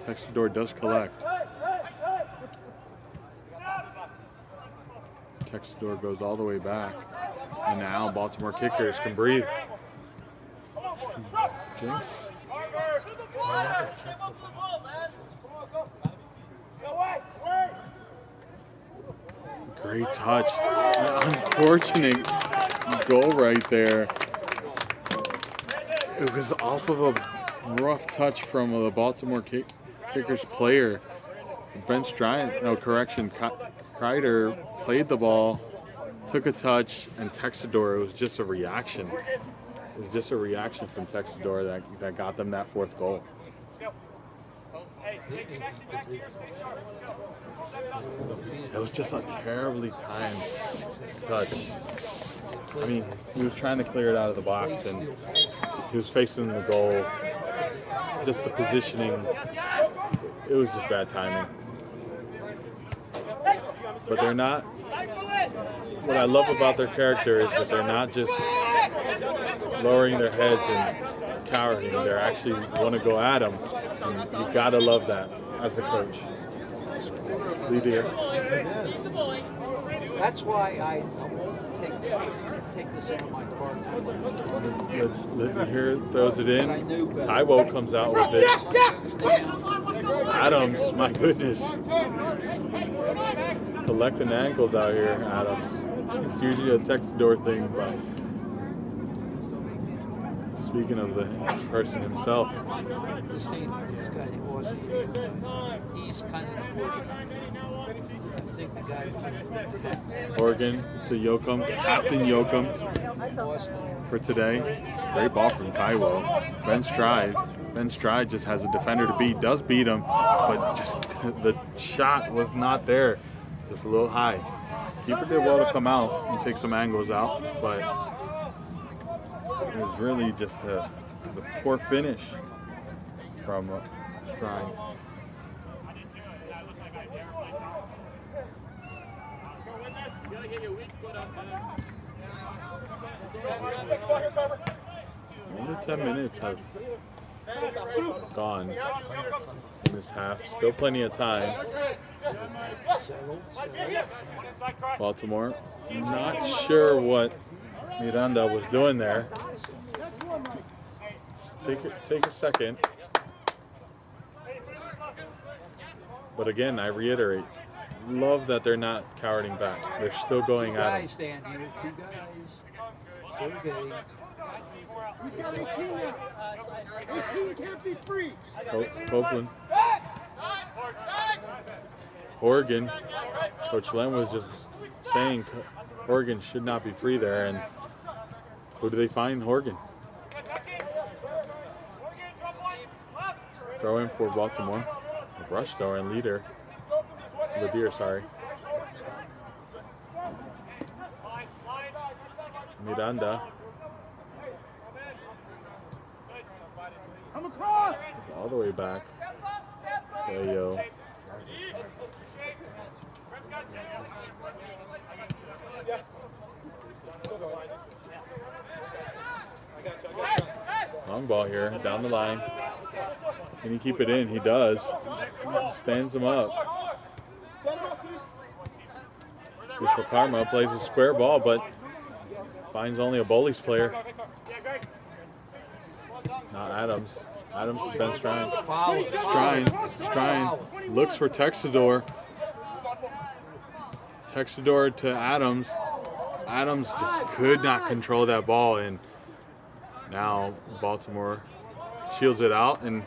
Texador does collect. Texador goes all the way back. And now Baltimore kickers can breathe. Jinx. Great touch. Unfortunate goal right there. It was off of a rough touch from the Baltimore kickers player. Ben Strine, no correction, Kreider played the ball, took a touch, and Texador, it was just a reaction. It was just a reaction from Texador that got them that fourth goal. It was just a terribly timed touch. I mean, he was trying to clear it out of the box, and he was facing the goal. Just the positioning, it was just bad timing. But they're not, what I love about their character is that they're not just lowering their heads and cowering. They actually want to go at them. And you've got to love that as a coach. Lead here. That's why I won't take this out of my car. Let here throws it in. Taiwo comes out with it. Adams, my goodness. Collecting ankles out here, Adams. It's usually a Texador thing, but speaking of the person himself. He's kind of I think Oregon to Yoakum, Captain Yoakum for today. Great ball from Taiwo. Ben Stride just has a defender to beat, does beat him, but just the shot was not there, just a little high. Keeper did well to come out and take some angles out, but it was really just the poor finish from Stride. Only 10 minutes have gone in this half. Still plenty of time. Baltimore, not sure what Miranda was doing there. Take a second. But again, I reiterate, love that they're not cowarding back. They're still going at it. Stand here, 2 guys. 3 days. He's got 18 now. 18 can't be free. Copeland. Oregon. Coach Len was just saying Oregon should not be free there, and who do they find? Oregon. Throw in for Baltimore. Rush throw and leader. Leader, sorry. Miranda. Come across. All the way back. There you go. Long ball here, down the line. Can he keep it in? He does. Stands him up. Bishop Karma plays a square ball, but finds only a Bowleys player. Not Adams. Adams has been Strine looks for Texador. Texador to Adams. Adams just could not control that ball, and now Baltimore shields it out, and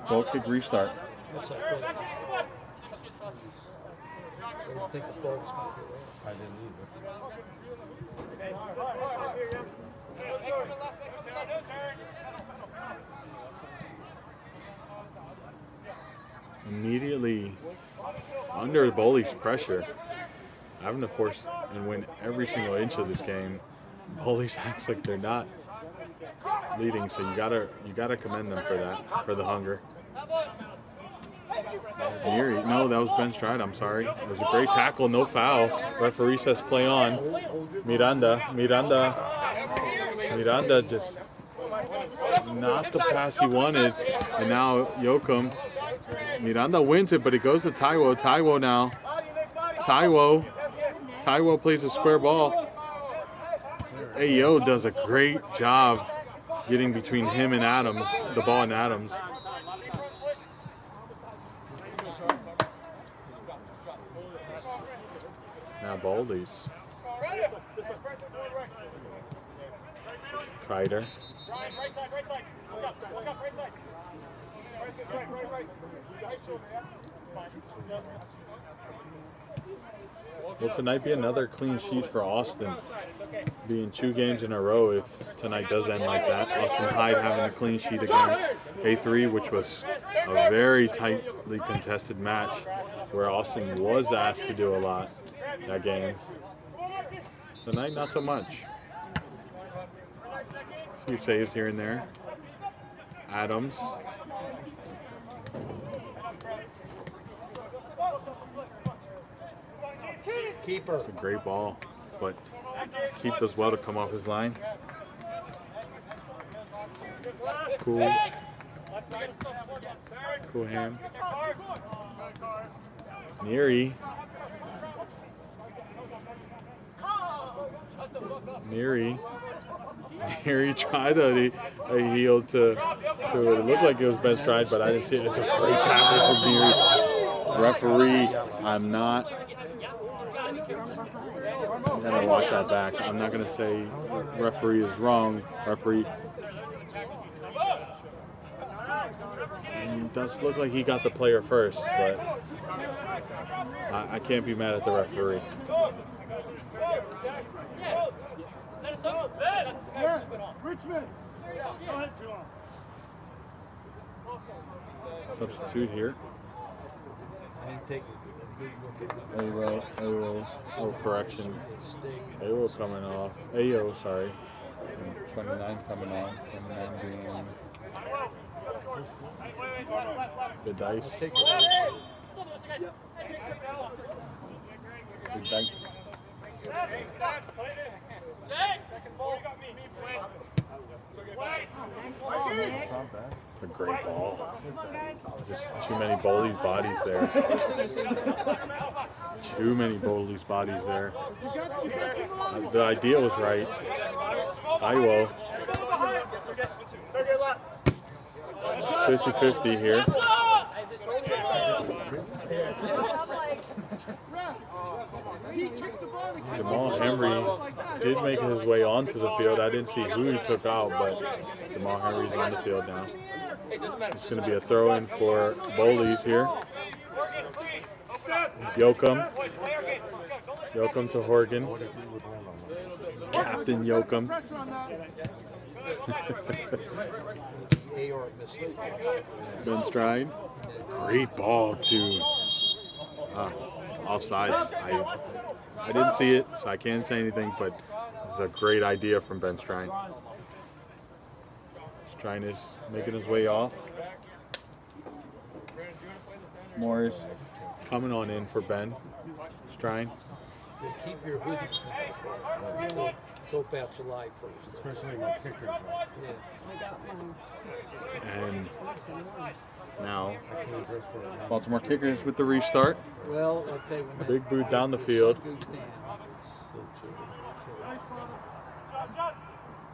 goal kick restart. What's that thing? I don't think the ball was going to go in. I didn't either. Immediately under Bowleys' pressure, having to force and win every single inch of this game. Bowleys acts like they're not leading, so you gotta commend them for that, for the hunger. Neary, no, that was Ben Stride, I'm sorry. It was a great tackle, no foul. Referee says play on. Miranda just not the pass he wanted, and now Yoakum. Miranda wins it, but it goes to Taiwo. Taiwo now. Taiwo plays a square ball. Ayo does a great job getting between him and Adams, the ball and Adams. Now Bowleys. Kreider. Will tonight be another clean sheet for Austin? Being 2 games in a row if tonight does end like that. Austin Hyde having a clean sheet against A3, which was a very tightly contested match where Austin was asked to do a lot that game. Tonight, not so much. A few saves here and there. Adams. Keeper. It's a great ball, but Keep does well to come off his line. Cool hand. Neary tried a heel to it looked like it was Ben Stride, but I didn't see it. It's a great tackle from Neary. Referee, I'm gonna watch that back. I'm not gonna say referee is wrong. Referee does look like he got the player first, but I can't be mad at the referee. Yes, Richmond. Go ahead, John. Substitute here. I ain't taking Ayo, oh correction. Ayo coming off. Ayo, sorry. And 29's coming on. 29 being the dice. Big dice. A great ball. Just too many Bowleys bodies there. Too many Bowleys bodies there. The idea was right. Iwo. 50-50 here. Jamal Henry did make his way onto the field. I didn't see who he took out, but Jamal Henry's on the field now. It's going to be a throw-in for Bowleys here. Yoakum. Yoakum to Horgan. Captain Yoakum. Ben Stride. Great ball to offside. I didn't see it, so I can't say anything, but it's a great idea from Ben Stride. Stride is making his way off. Morris coming on in for Ben Stride. Keep your hoodies. Soap out July 1st. Especially when kickers are. And now Baltimore Kickers with the restart. Well, I'll tell you what. Big boot down the field.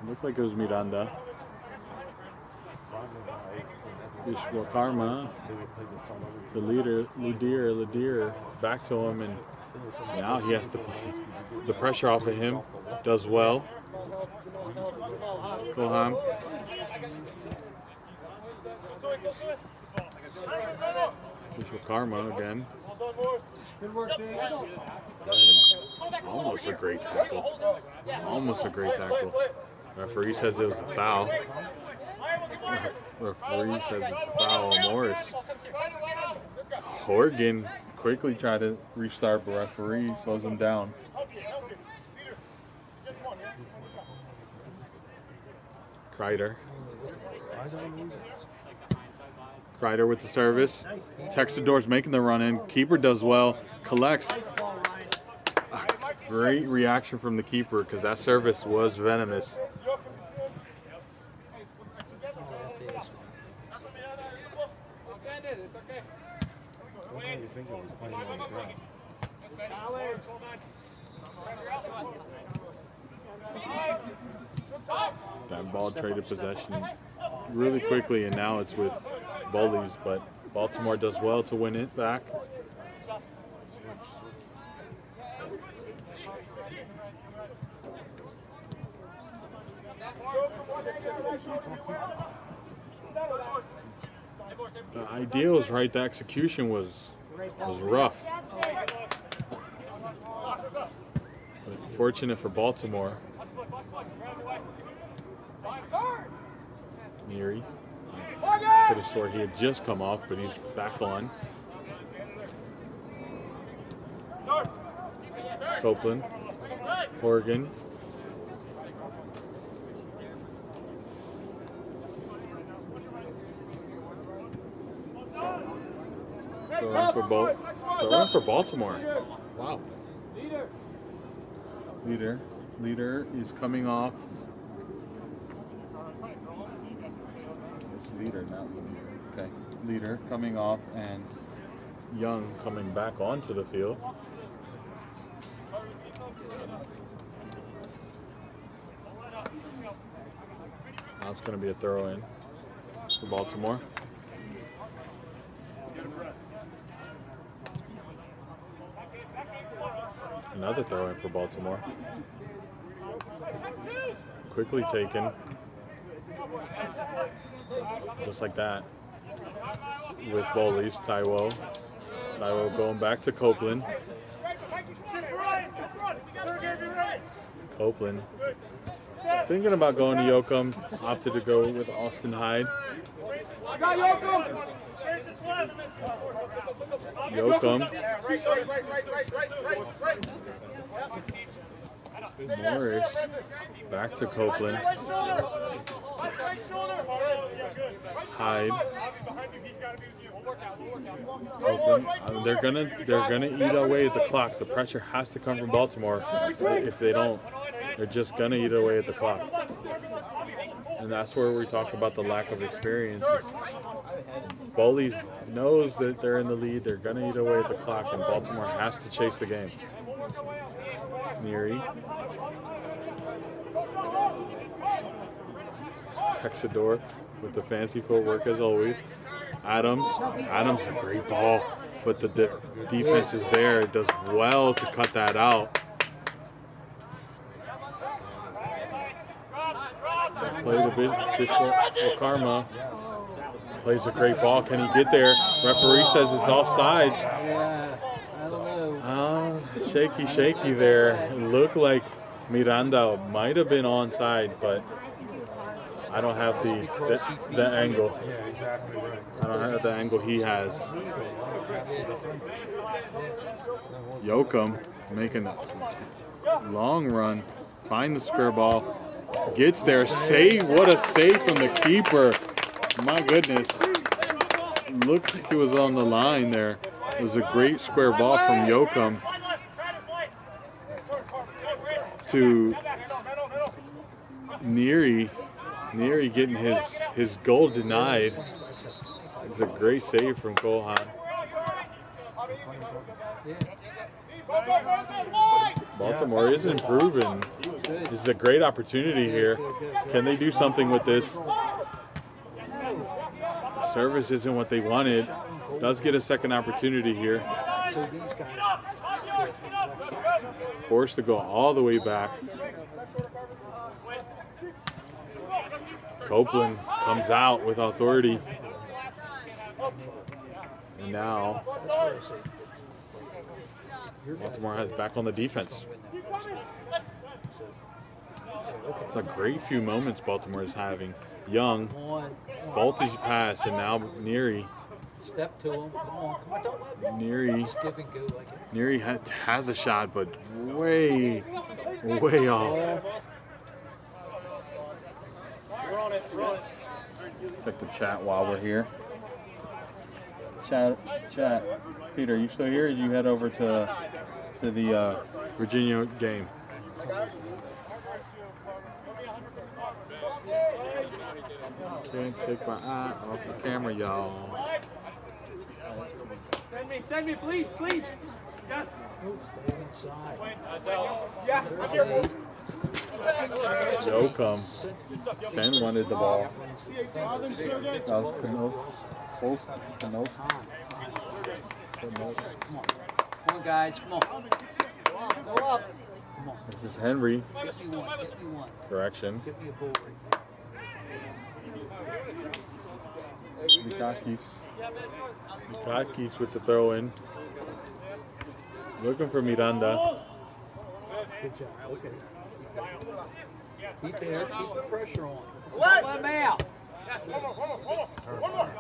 Looked like it was Miranda. Ishwakarma to Ludir, back to him, and now he has to play the pressure off of him. Does well. Kohan. Ishwakarma again. Good work, Dave. Almost a great tackle. Almost a great tackle. Referee says it was a foul. Referee says it's a foul on Morris. Horgan quickly tried to restart, but referee slows him down. Kreider. Kreider with the service. Texador's making the run in. Keeper does well. Collects. Great reaction from the keeper because that service was venomous. That ball traded possession really quickly, and now it's with Bowleys, but Baltimore does well to win it back. The idea was right, the execution was rough. But fortunate for Baltimore. Neary. Could have swore he had just come off, but he's back on. Copeland. Horgan. Throw in for Baltimore. Wow. Leader is coming off. It's leader, not leader. Okay. Leader coming off, and Young coming back onto the field. Now it's going to be a throw-in for Baltimore. Another throw-in for Baltimore. Quickly taken. Just like that. With Bowleys, Taiwo. Now going back to Copeland. Copeland. Thinking about going to Yoakum. Opted to go with Austin Hyde. Yoakum. Morris. Back to Copeland. Hyde. Copeland. They're gonna eat away at the clock. The pressure has to come from Baltimore. If they don't, they're just gonna eat away at the clock. And that's where we talk about the lack of experience. Bowleys knows that they're in the lead. They're gonna eat away at the clock, and Baltimore has to chase the game. Neary. Texador with the fancy footwork as always. Adams a great ball, but the defense is there. It does well to cut that out. Play the Bishop Karma. Plays a great ball. Can he get there? Referee says it's offsides. Yeah, I don't know. Shaky there. It looked like Miranda might have been onside, but I don't have the angle. Yeah, exactly right. I don't have the angle he has. Yoakum making a long run. Find the square ball. Gets there. Save. What a save from the keeper. My goodness. Looks like it was on the line there. It was a great square ball from Yoakum to Neary. Neary getting his goal denied. It's a great save from Colhan. Baltimore is improving. This is a great opportunity here. Can they do something with this? The service isn't what they wanted. Does get a second opportunity here. Forced to go all the way back. Copeland comes out with authority. And now Baltimore has back on the defense. It's a great few moments Baltimore is having. Young, faulty pass, and now Neary. Step to him. Come on. Don't Neary has a shot, but way off. Check the chat while we're here. Chat. Peter, you still here? Or did you head over to the Virginia game? Can't take my eye off the camera, y'all. Send me, please. Yes. Yeah, I'm here. Yoakum. 10 wanted the ball. That was Canos. Come on, guys. Come on. Go up. Come on. This is Henry. Give me one. Correction. Give me a bull Mikakis with the throw in. Looking for Miranda. Good job. Okay. Keep there. Keep the pressure on. Let him out. Yes, one more.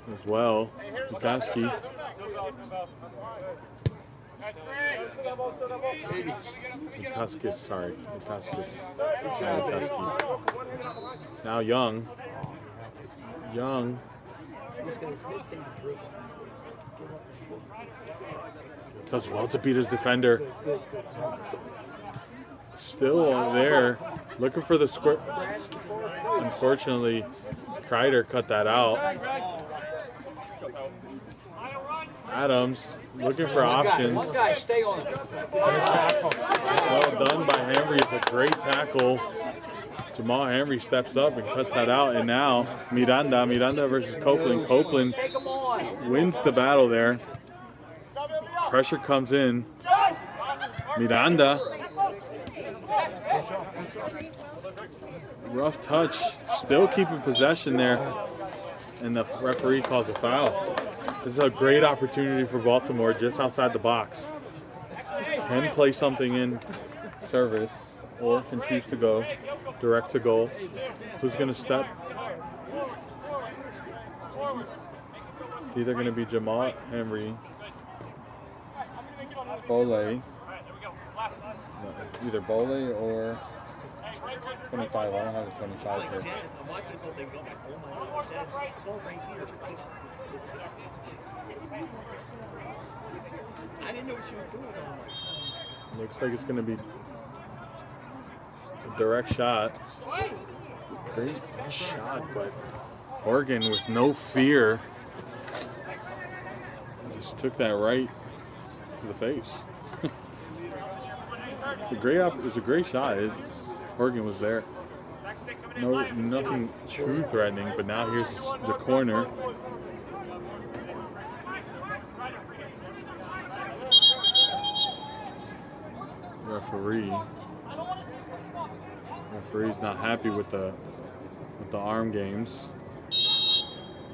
As well. Mikaski. Mikaskis. Now Young. Does well to beat his defender. Still there. Looking for the square. Unfortunately, Kreider cut that out. Adams looking for options. One guy, stay on it. Well done by Henry. It's a great tackle. Jamal Henry steps up and cuts that out. And now Miranda versus Copeland. Copeland wins the battle there. Pressure comes in. Miranda. Rough touch. Still keeping possession there. And the referee calls a foul. This is a great opportunity for Baltimore just outside the box. Can play something in service or can choose to go direct to goal. Who's going to step? It's either going to be Jamal Henry, Bowleys. No, it's either Bowley or 25. I don't have a 25 here. I didn't know what she was doing. Looks like it's going to be a direct shot. Great shot, but Oregon with no fear just took that right to the face. It's a great shot. Oregon was there. Nothing too threatening, but now here's the corner. Referee's not happy with the arm games.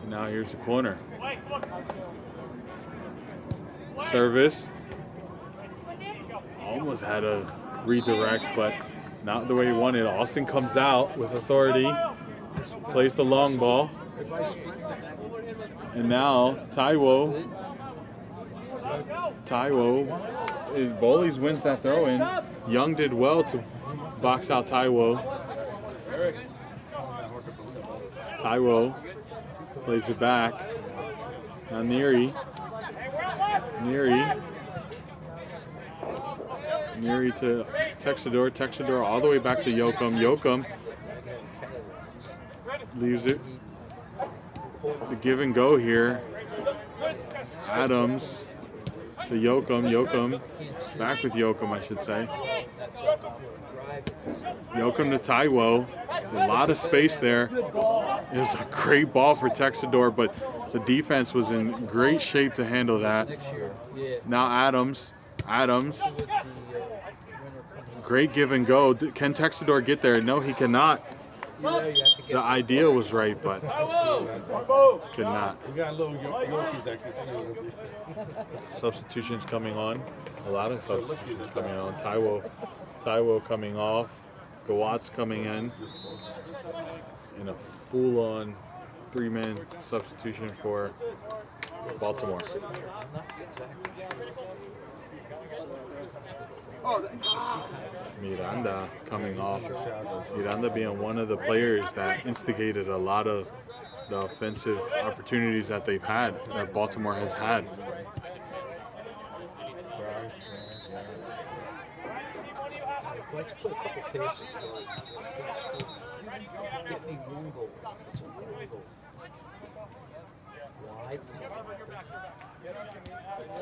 And now here's the corner. Service. Almost had a redirect, but not the way he wanted. Austin comes out with authority, plays the long ball. And now Taiwo, Bowleys wins that throw in. Young did well to box out Taiwo. Taiwo plays it back. Now Neary to Texador all the way back to Yoakum. Yoakum leaves it. The give and go here. Adams to Yoakum. Back with Yoakum, I should say. Yoakum to Taiwo. A lot of space there. It was a great ball for Texador, but the defense was in great shape to handle that. Now Adams. Great give and go. Can Texador get there? No, he cannot. The idea was right, but could not. We got a little Yorkie that can steal with you. Substitutions coming on. A lot of substitutions coming on. Taiwo coming off. Gawat's coming in. And a full-on three-man substitution for Baltimore. Miranda coming off. Miranda being one of the players that instigated a lot of the offensive opportunities that they've had, that Baltimore has had. Let's put a couple paces. Get me one goal. It's a one goal. Wide.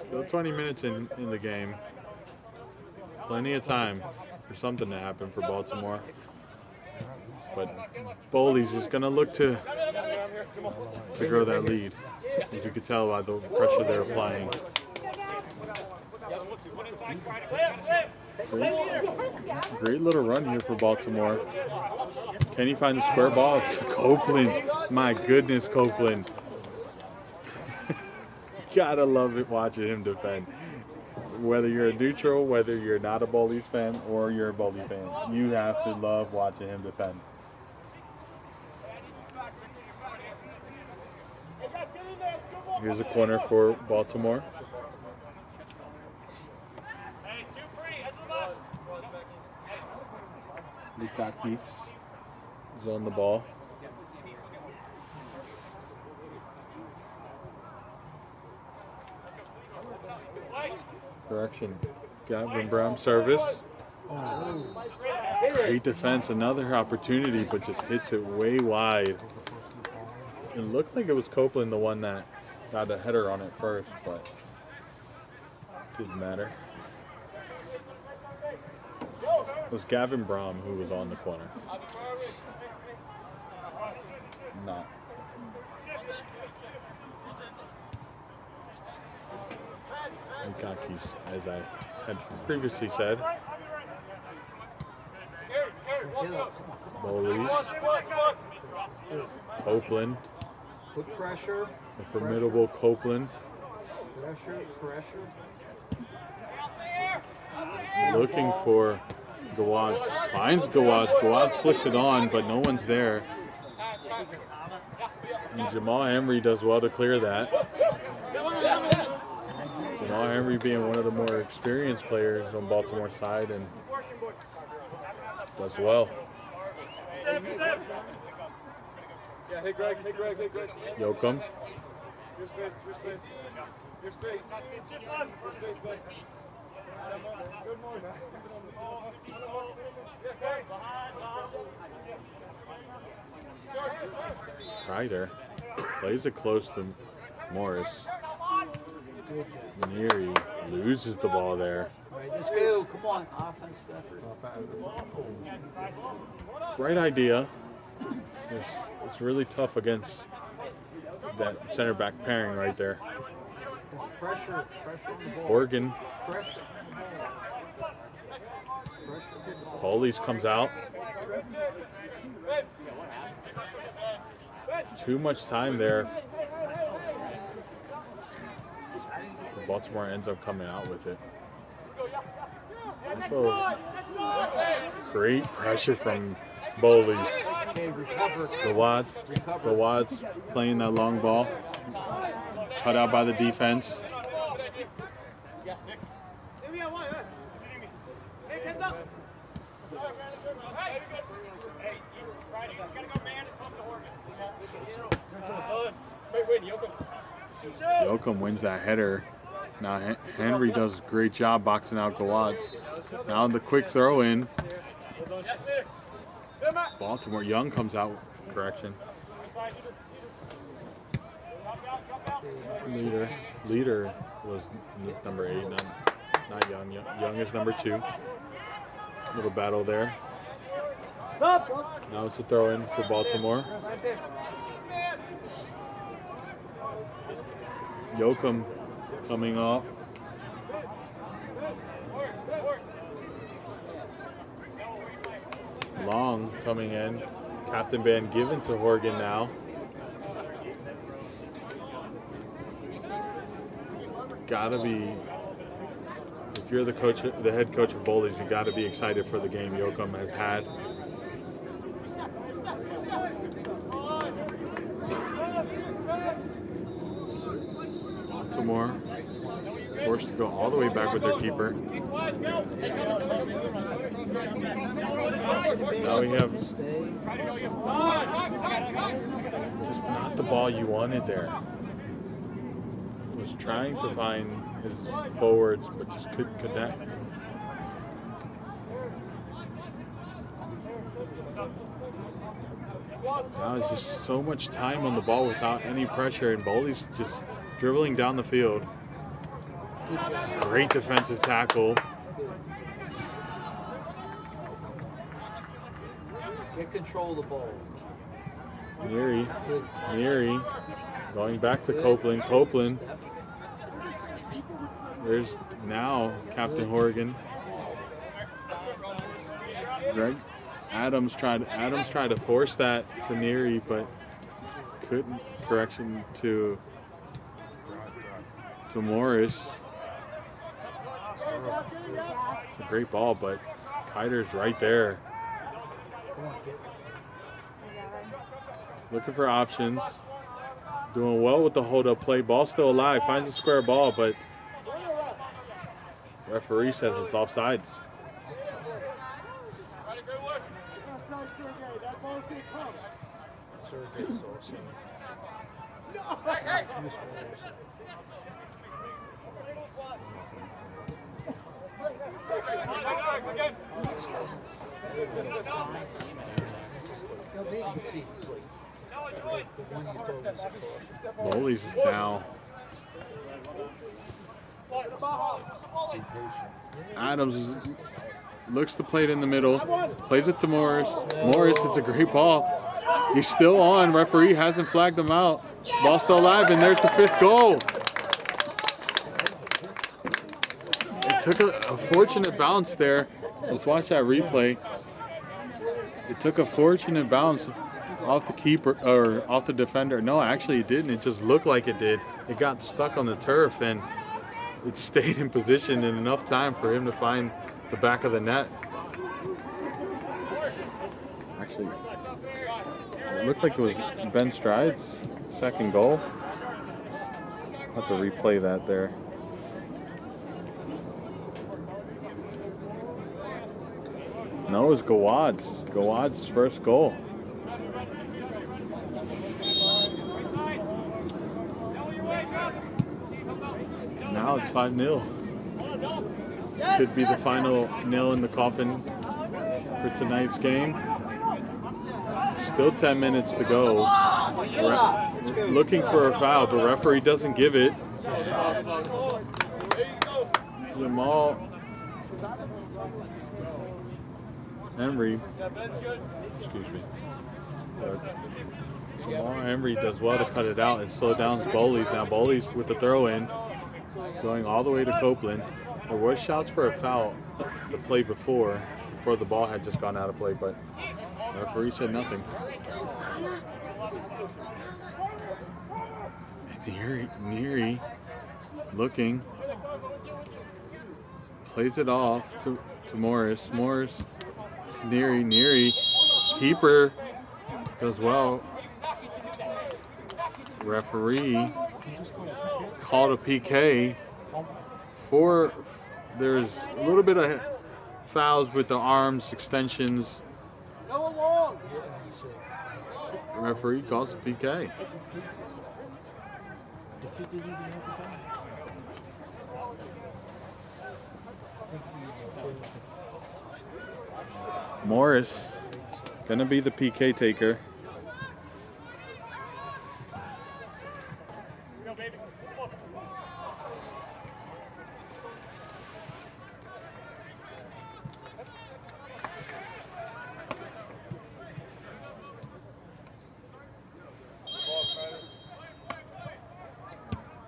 Still 20 minutes in the game. Plenty of time for something to happen for Baltimore. But Bowleys is going to look to grow that lead, as you could tell by the pressure they're applying. Great little run here for Baltimore. Can he find the square ball? Copeland. My goodness, Copeland. Gotta love it watching him defend. Whether you're a neutral, whether you're not a Bowleys fan, or you're a Bowleys fan, you have to love watching him defend. Here's a corner for Baltimore. Lukaku is on the ball. Correction. Gavin Brown service. Great defense. Another opportunity, but just hits it way wide. It looked like it was Copeland, the one that got a header on it first, but didn't matter. It was Gavin Brom who was on the corner. Not. Lukaku, as I had previously said. Bowleys. Copeland. Put pressure. The formidable Copeland. Pressure. Looking for Gawad. Finds Gawad. Gawad flicks it on, but no one's there. And Jamal Henry does well to clear that. Jamal Henry being one of the more experienced players on Baltimore's side and does well. Yeah, hey Greg. Yoakum. Your space. Your space, bud. Good morning. Kreider plays it close to Morris. Neri loses the ball there. All right, let's go. Come on. Offensive effort. Great idea. It's really tough against that center back pairing right there. Pressure on the ball. Oregon. Pressure. Bowleys comes out. Too much time there. Baltimore ends up coming out with it. Also, great pressure from Bowleys. Gawad's playing that long ball. Cut out by the defense. Yoakum wins that header. Now Henry does a great job boxing out Gawad. Now the quick throw in. Baltimore Young comes out. Correction. Leader was number 8, not Young. Young is number 2. Little battle there. Now it's a throw in for Baltimore. Yoakum coming off. Long coming in. Captain band given to Horgan now. Gotta be, if you're the coach, the head coach of Bowleys, you gotta be excited for the game Yoakum has had. Baltimore forced to go all the way back with their keeper. Now we have just not the ball you wanted there. Was trying to find his forwards, but just couldn't connect. Now it's just so much time on the ball without any pressure, and Bowleys just dribbling down the field. Great defensive tackle. Get control of the ball. Neri going back to Copeland. Copeland. There's now Captain Horgan. Greg Adams tried to force that to Neri, but couldn't. Correction to Morris. It's a great ball, but Kiter's right there. Looking for options. Doing well with the hold-up play. Ball still alive. Finds a square ball, but referee says it's offsides. Bowleys is now. Adams looks to play it in the middle, plays it to Morris. Morris, it's a great ball. He's still on. Referee hasn't flagged him out. Ball still alive, and there's the 5th goal. It took a fortunate bounce there. Let's watch that replay. It took a fortunate bounce off the keeper or off the defender. No, actually it didn't. It just looked like it did. It got stuck on the turf and it stayed in position in enough time for him to find the back of the net. Actually, it looked like it was Ben Stride's second goal. I'll have to replay that there. No, it was Gawad's. Gawad's first goal. Now it's 5-0. Could be the final nail in the coffin for tonight's game. Still 10 minutes to go. Looking for a foul, the referee doesn't give it. Jamal Emery, excuse me. Jamal Emery does well to cut it out and slow down Bowleys. Now Bowleys with the throw in, going all the way to Copeland. There was shouts for a foul the play before the ball had just gone out of play, but the referee said nothing. Neary looking, plays it off to Morris. Morris to Neary. Keeper does well. Referee called a PK for. There's a little bit of fouls with the arms extensions. The referee calls a PK. Morris gonna be the PK taker.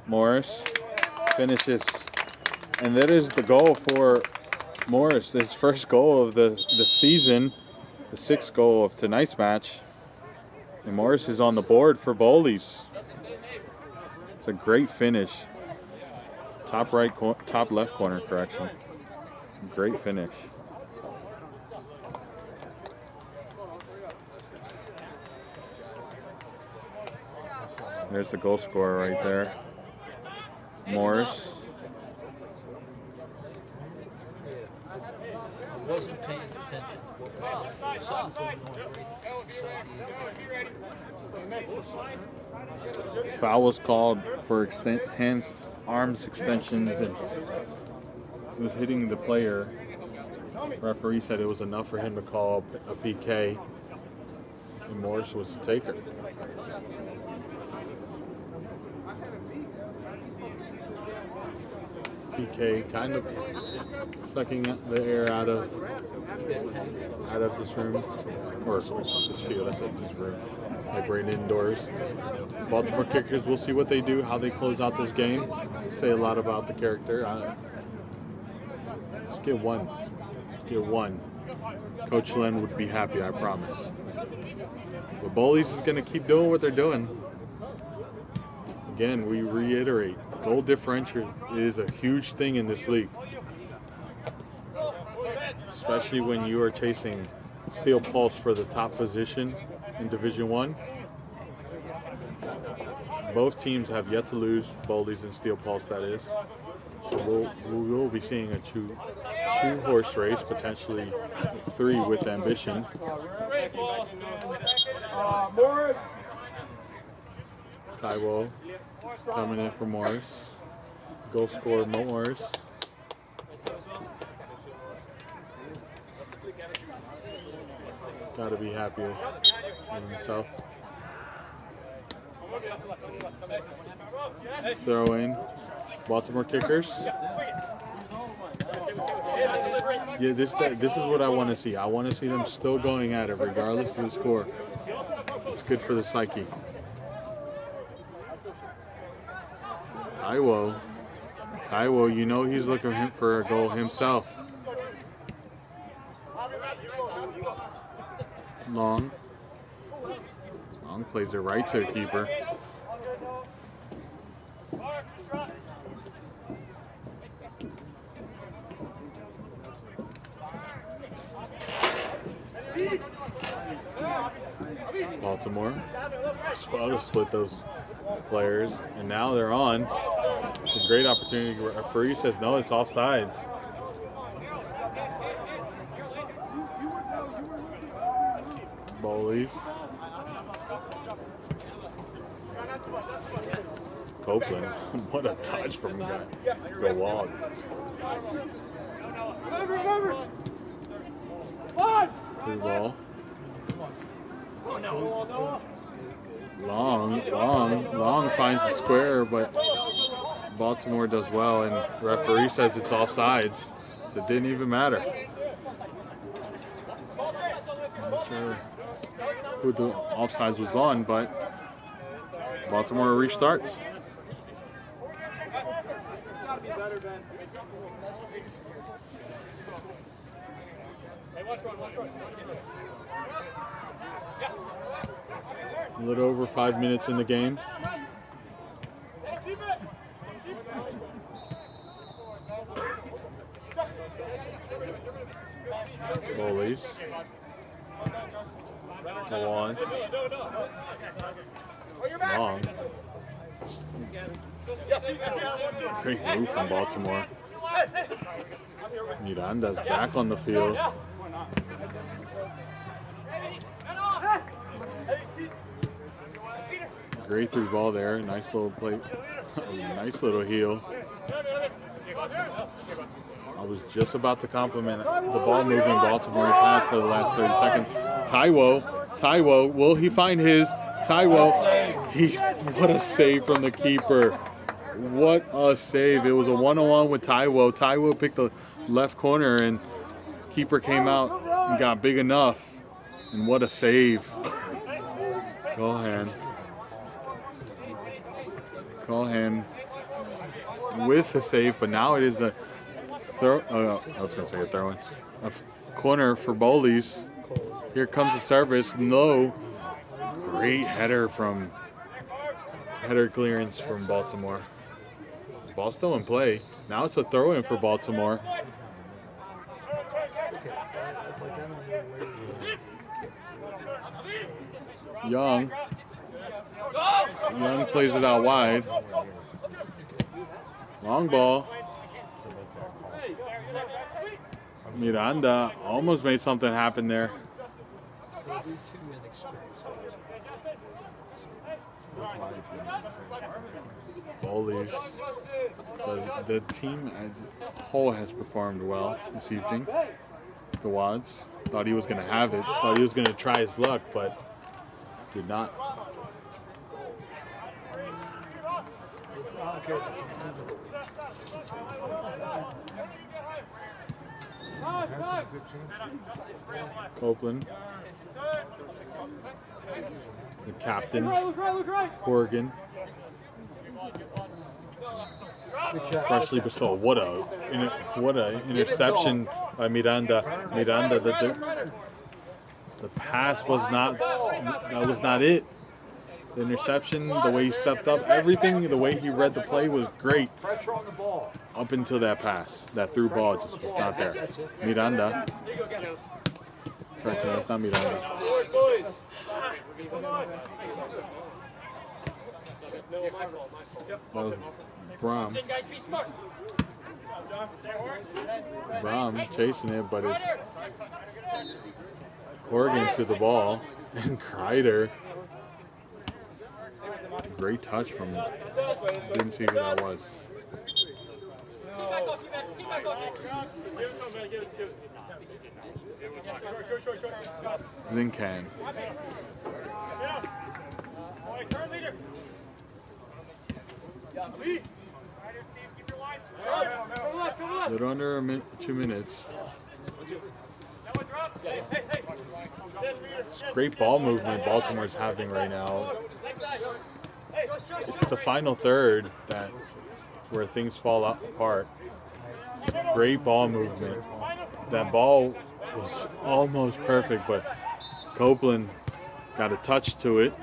Morris finishes, and that is the goal for Morris, his first goal of the season, the 6th goal of tonight's match. And Morris is on the board for Bowleys. It's a great finish. Top left corner, correction. Great finish. There's the goal scorer right there. Morris. Wasn't paying attention. Something going on. Foul was called for arms extensions, and it was hitting the player. Referee said it was enough for him to call a PK, and Morris was the taker. PK kind of sucking the air out of this room, or this field. I said this room. Like we're indoors. Baltimore Kickers, we'll see what they do, how they close out this game. Say a lot about the character. Just get one. Just get one. Coach Len would be happy, I promise. But Bowleys is going to keep doing what they're doing. Again, we reiterate, goal differential is a huge thing in this league. Especially when you are chasing Steel Pulse for the top position in Division I. Both teams have yet to lose, Bowleys and Steel Pulse, that is. So we will be seeing a two-horse race, potentially 3 with ambition. Morris. Taiwo coming in for Morris. Goal scorer Morris. Gotta be happy with himself. Throw in. Baltimore Kickers. Yeah, this is what I want to see. I want to see them still going at it regardless of the score. It's good for the psyche. Taiwo, you know he's looking for a goal himself. Long. Long plays it right to the keeper. Baltimore well to split those players, and now they're on. It's a great opportunity. The referee says no, it's offsides. Bowleys. Copeland. What a touch from the wall. Through ball. Long finds the square, but Baltimore does well, and the referee says it's offsides, so it didn't even matter. I'm not sure who the offsides was on, but Baltimore restarts. A little over 5 minutes in the game. Bowleys. Go on. Long. Great move from Baltimore. Miranda's back on the field. Great through ball there. Nice little play. Nice little heel. I was just about to compliment the ball movement Baltimore has had for the last 30 seconds. Taiwo, will he find his? Taiwo, what a save from the keeper. What a save. It was a one-on-one with Taiwo. Taiwo picked the left corner and keeper came out and got big enough. And what a save. Cohan with the save, but now it is a throw. I was going to say a throw-in. A corner for Bowleys. Here comes the service. No. Great header clearance from Baltimore. Ball still in play. Now it's a throw-in for Baltimore. Young plays it out wide. Long ball. Miranda almost made something happen there. Bowleys. The team as a whole has performed well this evening. The Wads thought he was going to have it, thought he was going to try his luck, but did not. Copeland, the captain, Oregon, freshly bestowed. What a interception by Miranda. Miranda, the pass was not. That was not it. The interception, the way he stepped up, everything, the way he read the play was great. Up until that pass, that through ball just was not there. Miranda. Correct, that's not Miranda. That was Brom. Brom chasing it, but it's Oregon to the ball, and Kreider. Great touch from him. Didn't see who that was. Zincan. A little under 2 minutes. Great ball movement Baltimore's having right now. It's the final third where things fall apart. Great ball movement. That ball was almost perfect, but Copeland got a touch to it.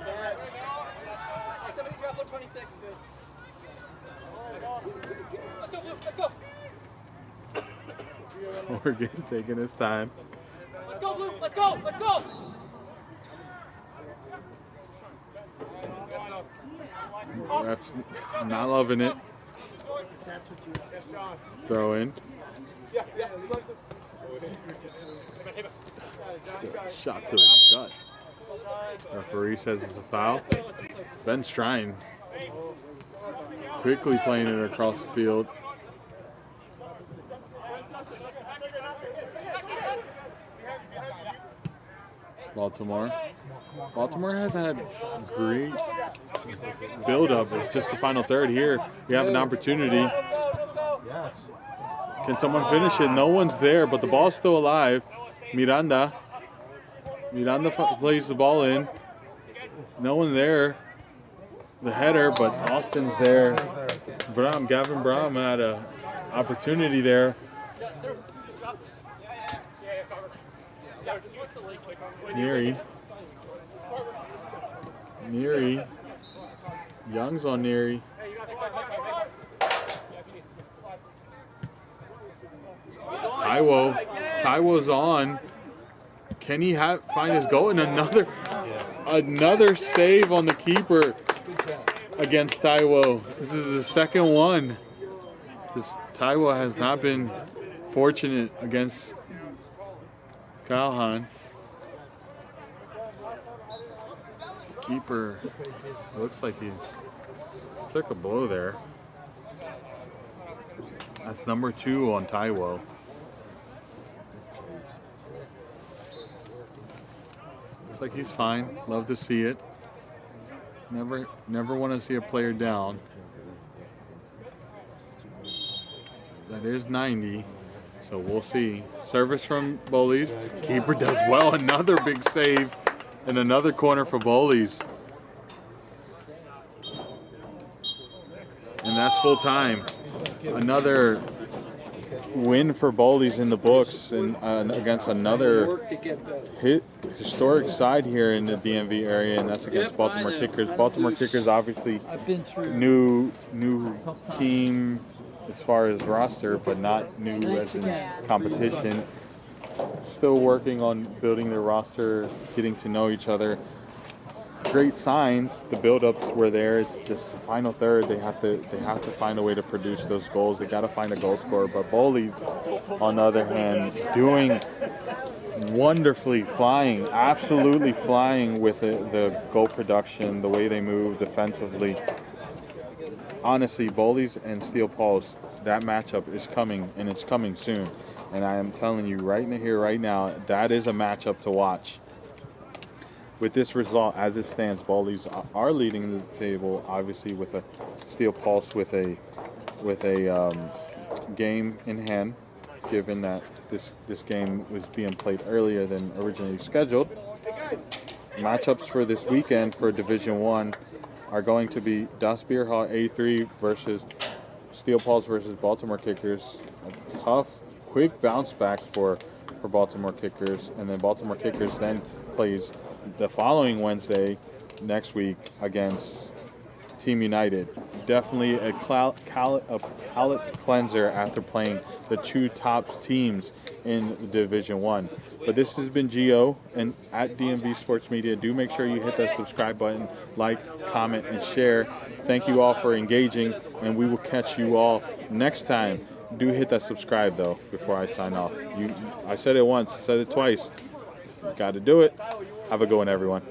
Morgan taking his time. Let's go, Blue. Let's go. Let's go. Ref's not loving it. Throw in. Shot to the gut. Referee says it's a foul. Ben Strine quickly playing it across the field. Baltimore has had great build-up. It's just the final third here. We have an opportunity. Yes. Can someone finish it? No one's there, but the ball's still alive. Miranda plays the ball in. No one there. The header, but Austin's there. Gavin Brom had an opportunity there. Neary. Young's on Neary. Taiwo's on. Can he find his goal? And another save on the keeper against Taiwo. This is the second one. Taiwo has not been fortunate against Calhoun. Keeper looks like he took a blow there. That's number 2 on Taiwo. Looks like he's fine. Love to see it. Never want to see a player down. That is 90, so we'll see. Service from Bowleys. Keeper does well. Another big save and another corner for Bowleys. And that's full time. Another win for Bowleys in the books and against another historic side here in the DMV area, and that's against Baltimore Kickers. Baltimore Kickers obviously new team as far as roster, but not new as in competition. Still working on building their roster, getting to know each other. Great signs. The build-ups were there. It's just the final third. They have to find a way to produce those goals. They got to find a goal scorer. But Bowleys, on the other hand, doing wonderfully, flying, absolutely flying with the goal production, the way they move defensively. Honestly, Bowleys and Steel Pulse, that matchup is coming, and it's coming soon. And I am telling you right here, right now, that is a matchup to watch. With this result, as it stands, Bowleys are leading the table, obviously with a Steel Pulse with a game in hand, given that this game was being played earlier than originally scheduled. Matchups for this weekend for Division 1 are going to be Das Beer Hall A3 versus Steel Pulse versus Baltimore Kickers. A tough, quick bounce back for Baltimore Kickers, and then Baltimore Kickers then plays the following Wednesday next week against Team United. Definitely a palate cleanser after playing the 2 top teams in Division 1. But this has been Gio and at DMV Sports Media. Do make sure you hit that subscribe button, like, comment, and share. Thank you all for engaging, and we will catch you all next time. Do hit that subscribe though before I sign off. I said it once, I said it twice. Got to do it. Have a good one, everyone.